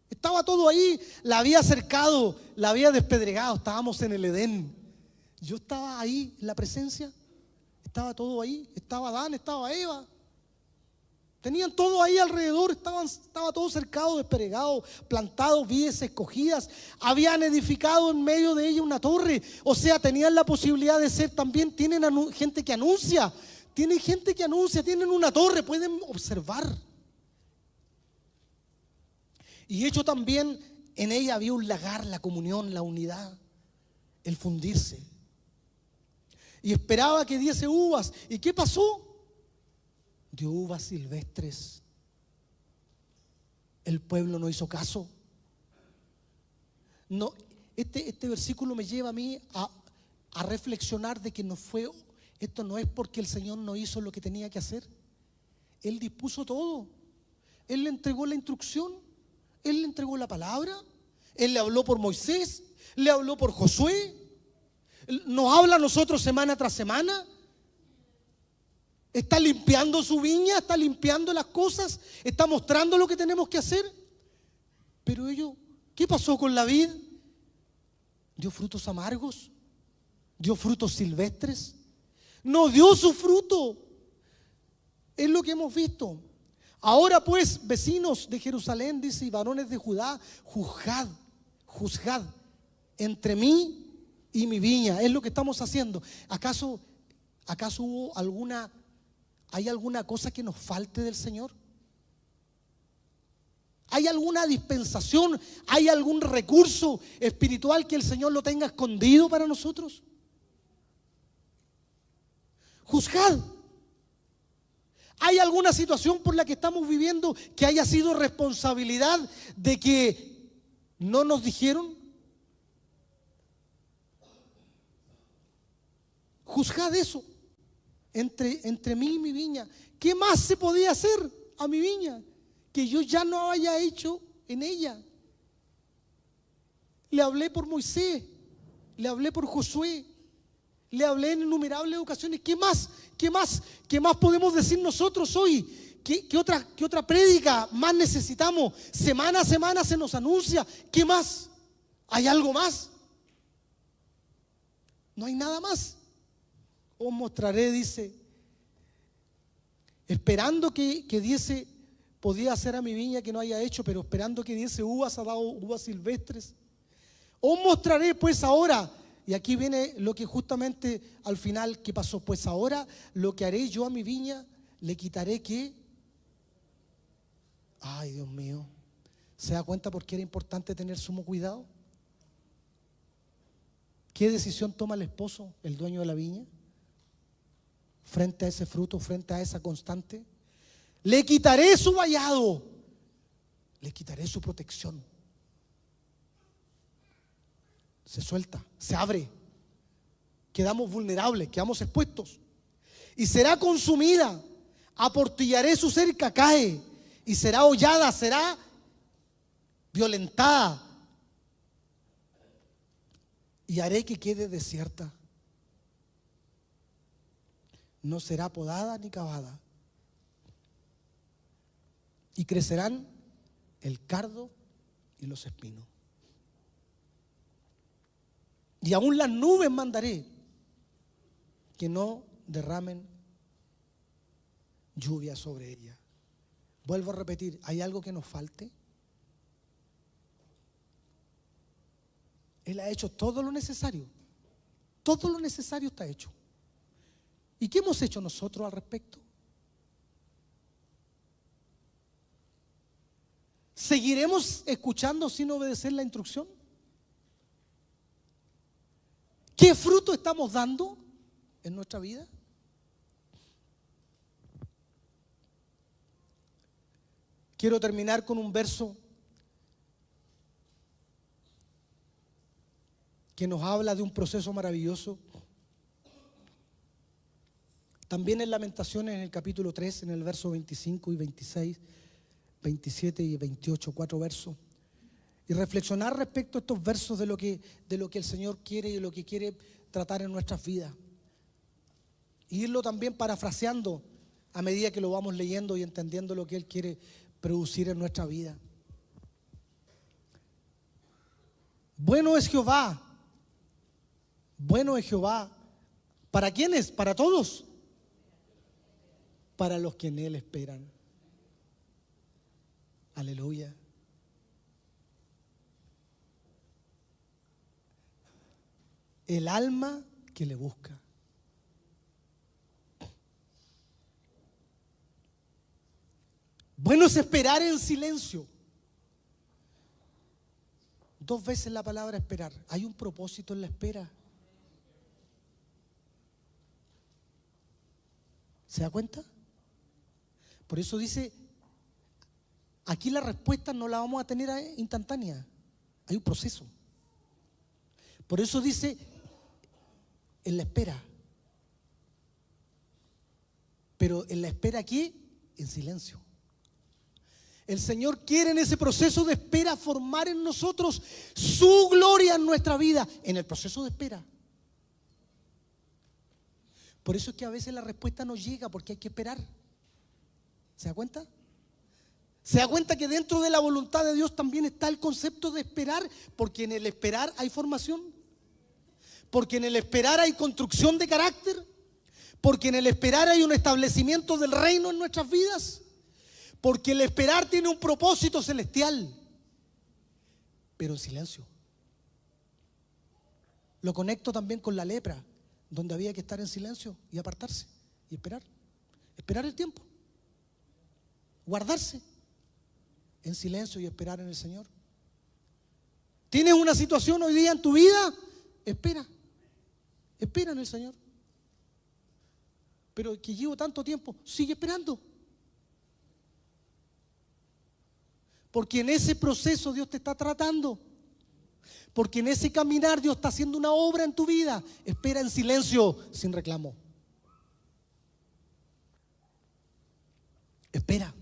Estaba todo ahí. La había cercado, la había despedregado. Estábamos en el Edén. Yo estaba ahí en la presencia. Estaba todo ahí. Estaba Adán, estaba Eva. Tenían todo ahí alrededor. Estaba todo cercado, despedregado, plantado, vides escogidas. Habían edificado en medio de ella una torre. O sea, tenían la posibilidad de ser también. Tienen gente que anuncia. Tienen gente que anuncia, tienen una torre, pueden observar. Y hecho también, en ella había un lagar, la comunión, la unidad, el fundirse. Y esperaba que diese uvas. ¿Y qué pasó? dio uvas silvestres. El pueblo no hizo caso. No, este versículo me lleva a mí a reflexionar de que esto no es porque el Señor no hizo lo que tenía que hacer. Él dispuso todo. Él le entregó la instrucción, Él le entregó la palabra, Él le habló por Moisés, le habló por Josué, nos habla a nosotros semana tras semana. Está limpiando su viña, está limpiando las cosas, está mostrando lo que tenemos que hacer. Pero ¿qué pasó con la vid? ¿Dio frutos amargos? ¿Dio frutos silvestres? No dio su fruto. Es lo que hemos visto. Ahora pues, vecinos de Jerusalén, dice, y varones de Judá, juzgad entre mí y mi viña. Es lo que estamos haciendo. ¿Acaso hay alguna cosa que nos falte del Señor? ¿Hay alguna dispensación? ¿Hay algún recurso espiritual que el Señor lo tenga escondido para nosotros? Juzgad. ¿Hay alguna situación por la que estamos viviendo que haya sido responsabilidad de que no nos dijeron? Juzgad eso entre mí y mi viña. ¿Qué más se podía hacer a mi viña que yo ya no haya hecho en ella? Le hablé por Moisés, le hablé por Josué, le hablé en innumerables ocasiones. ¿Qué más podemos decir nosotros hoy? ¿Qué otra prédica más necesitamos? Semana a semana se nos anuncia. ¿Qué más? ¿Hay algo más? No hay nada más. Os mostraré, dice, esperando que diese, podía hacer a mi viña que no haya hecho, pero esperando que diese uvas, ha dado uvas silvestres. Os mostraré pues ahora. Y aquí viene lo que justamente al final, ¿qué pasó? Pues ahora lo que haré yo a mi viña, le quitaré ¿qué? Ay, Dios mío. ¿Se da cuenta por qué era importante tener sumo cuidado? ¿Qué decisión toma el esposo, el dueño de la viña? Frente a ese fruto, frente a esa constante. Le quitaré su vallado, le quitaré su protección. Se suelta, se abre, quedamos vulnerables, quedamos expuestos. Y será consumida, aportillaré su cerca, cae, y será hollada, será violentada, y haré que quede desierta. No será podada ni cavada, y crecerán el cardo y los espinos. Y aún las nubes mandaré que no derramen lluvia sobre ella. Vuelvo a repetir, ¿hay algo que nos falte? Él ha hecho todo lo necesario. Todo lo necesario está hecho. ¿Y qué hemos hecho nosotros al respecto? ¿Seguiremos escuchando sin obedecer la instrucción? ¿Qué fruto estamos dando en nuestra vida? Quiero terminar con un verso que nos habla de un proceso maravilloso. También en Lamentaciones, en el capítulo 3, en el verso 25 y 26, 27 y 28, 4 versos. Y reflexionar respecto a estos versos de lo que el Señor quiere y de lo que quiere tratar en nuestras vidas. Y irlo también parafraseando a medida que lo vamos leyendo y entendiendo lo que Él quiere producir en nuestra vida. Bueno es Jehová. Bueno es Jehová. ¿Para quiénes? Para todos. Para los que en Él esperan. Aleluya. El alma que le busca. Bueno es esperar en silencio. 2 veces la palabra esperar. Hay un propósito en la espera. ¿Se da cuenta? Por eso dice, aquí la respuesta no la vamos a tener instantánea. Hay un proceso. Por eso dice, en la espera. Pero en la espera aquí, en silencio. El Señor quiere en ese proceso de espera formar en nosotros su gloria en nuestra vida, en el proceso de espera. Por eso es que a veces la respuesta no llega porque hay que esperar. ¿Se da cuenta? ¿Se da cuenta que dentro de la voluntad de Dios también está el concepto de esperar? Porque en el esperar hay formación. Porque en el esperar hay construcción de carácter. Porque en el esperar hay un establecimiento del reino en nuestras vidas. Porque el esperar tiene un propósito celestial. Pero en silencio. Lo conecto también con la lepra, donde había que estar en silencio y apartarse y esperar. Esperar el tiempo. Guardarse en silencio y esperar en el Señor. ¿Tienes una situación hoy día en tu vida? Espera. Espera en el Señor. Pero que llevo tanto tiempo, sigue esperando. Porque en ese proceso Dios te está tratando. Porque en ese caminar Dios está haciendo una obra en tu vida. Espera en silencio, sin reclamo. Espera.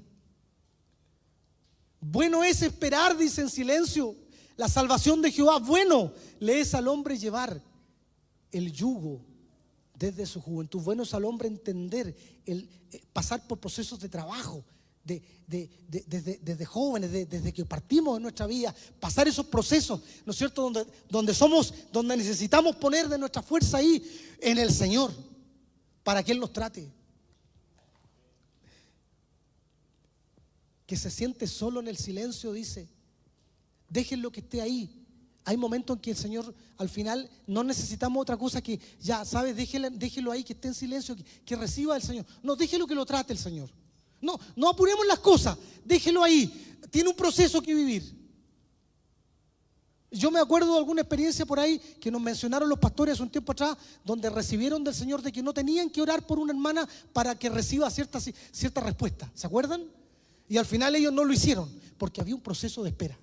Bueno es esperar, dice, en silencio. La salvación de Jehová, bueno le es al hombre llevar el yugo desde su juventud. Bueno es al hombre entender, pasar por procesos de trabajo. Desde jóvenes, desde que partimos de nuestra vida, pasar esos procesos, ¿no es cierto? Donde necesitamos poner de nuestra fuerza ahí en el Señor, para que Él nos trate. Que se siente solo en el silencio, dice, déjenlo que esté ahí. Hay momentos en que el Señor, al final, no necesitamos otra cosa que, ya, ¿sabes? Déjelo ahí, que esté en silencio, que reciba el Señor. No, déjelo que lo trate el Señor. No apuremos las cosas, déjelo ahí. Tiene un proceso que vivir. Yo me acuerdo de alguna experiencia por ahí que nos mencionaron los pastores hace un tiempo atrás, donde recibieron del Señor de que no tenían que orar por una hermana para que reciba cierta respuesta. ¿Se acuerdan? Y al final ellos no lo hicieron, porque había un proceso de espera.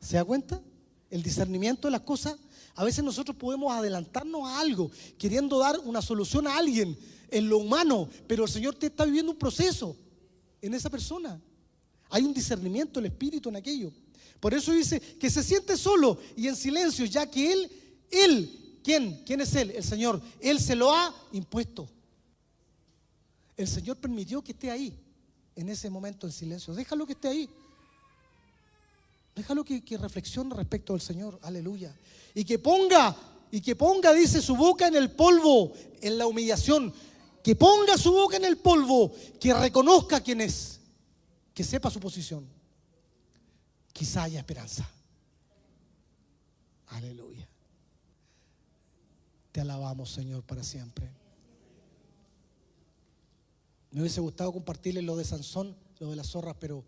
¿Se da cuenta? El discernimiento de las cosas. A veces nosotros podemos adelantarnos a algo, queriendo dar una solución a alguien en lo humano, pero el Señor te está viviendo un proceso en esa persona. Hay un discernimiento del Espíritu en aquello. Por eso dice que se siente solo y en silencio, ya que Él, ¿quién es Él? El Señor. Él se lo ha impuesto. El Señor permitió que esté ahí, en ese momento en silencio. Déjalo que esté ahí. Déjalo que reflexione respecto al Señor. Aleluya. Y que ponga, dice, su boca en el polvo, en la humillación. Que ponga su boca en el polvo, que reconozca quién es, que sepa su posición. Quizá haya esperanza. Aleluya. Te alabamos, Señor, para siempre. Me hubiese gustado compartirles lo de Sansón, lo de las zorras, pero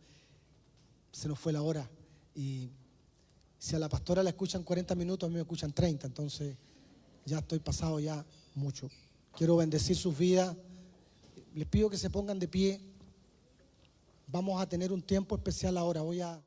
se nos fue la hora. Y si a la pastora la escuchan 40 minutos, a mí me escuchan 30, entonces ya estoy pasado ya mucho. Quiero bendecir sus vidas. Les pido que se pongan de pie. Vamos a tener un tiempo especial ahora. Voy a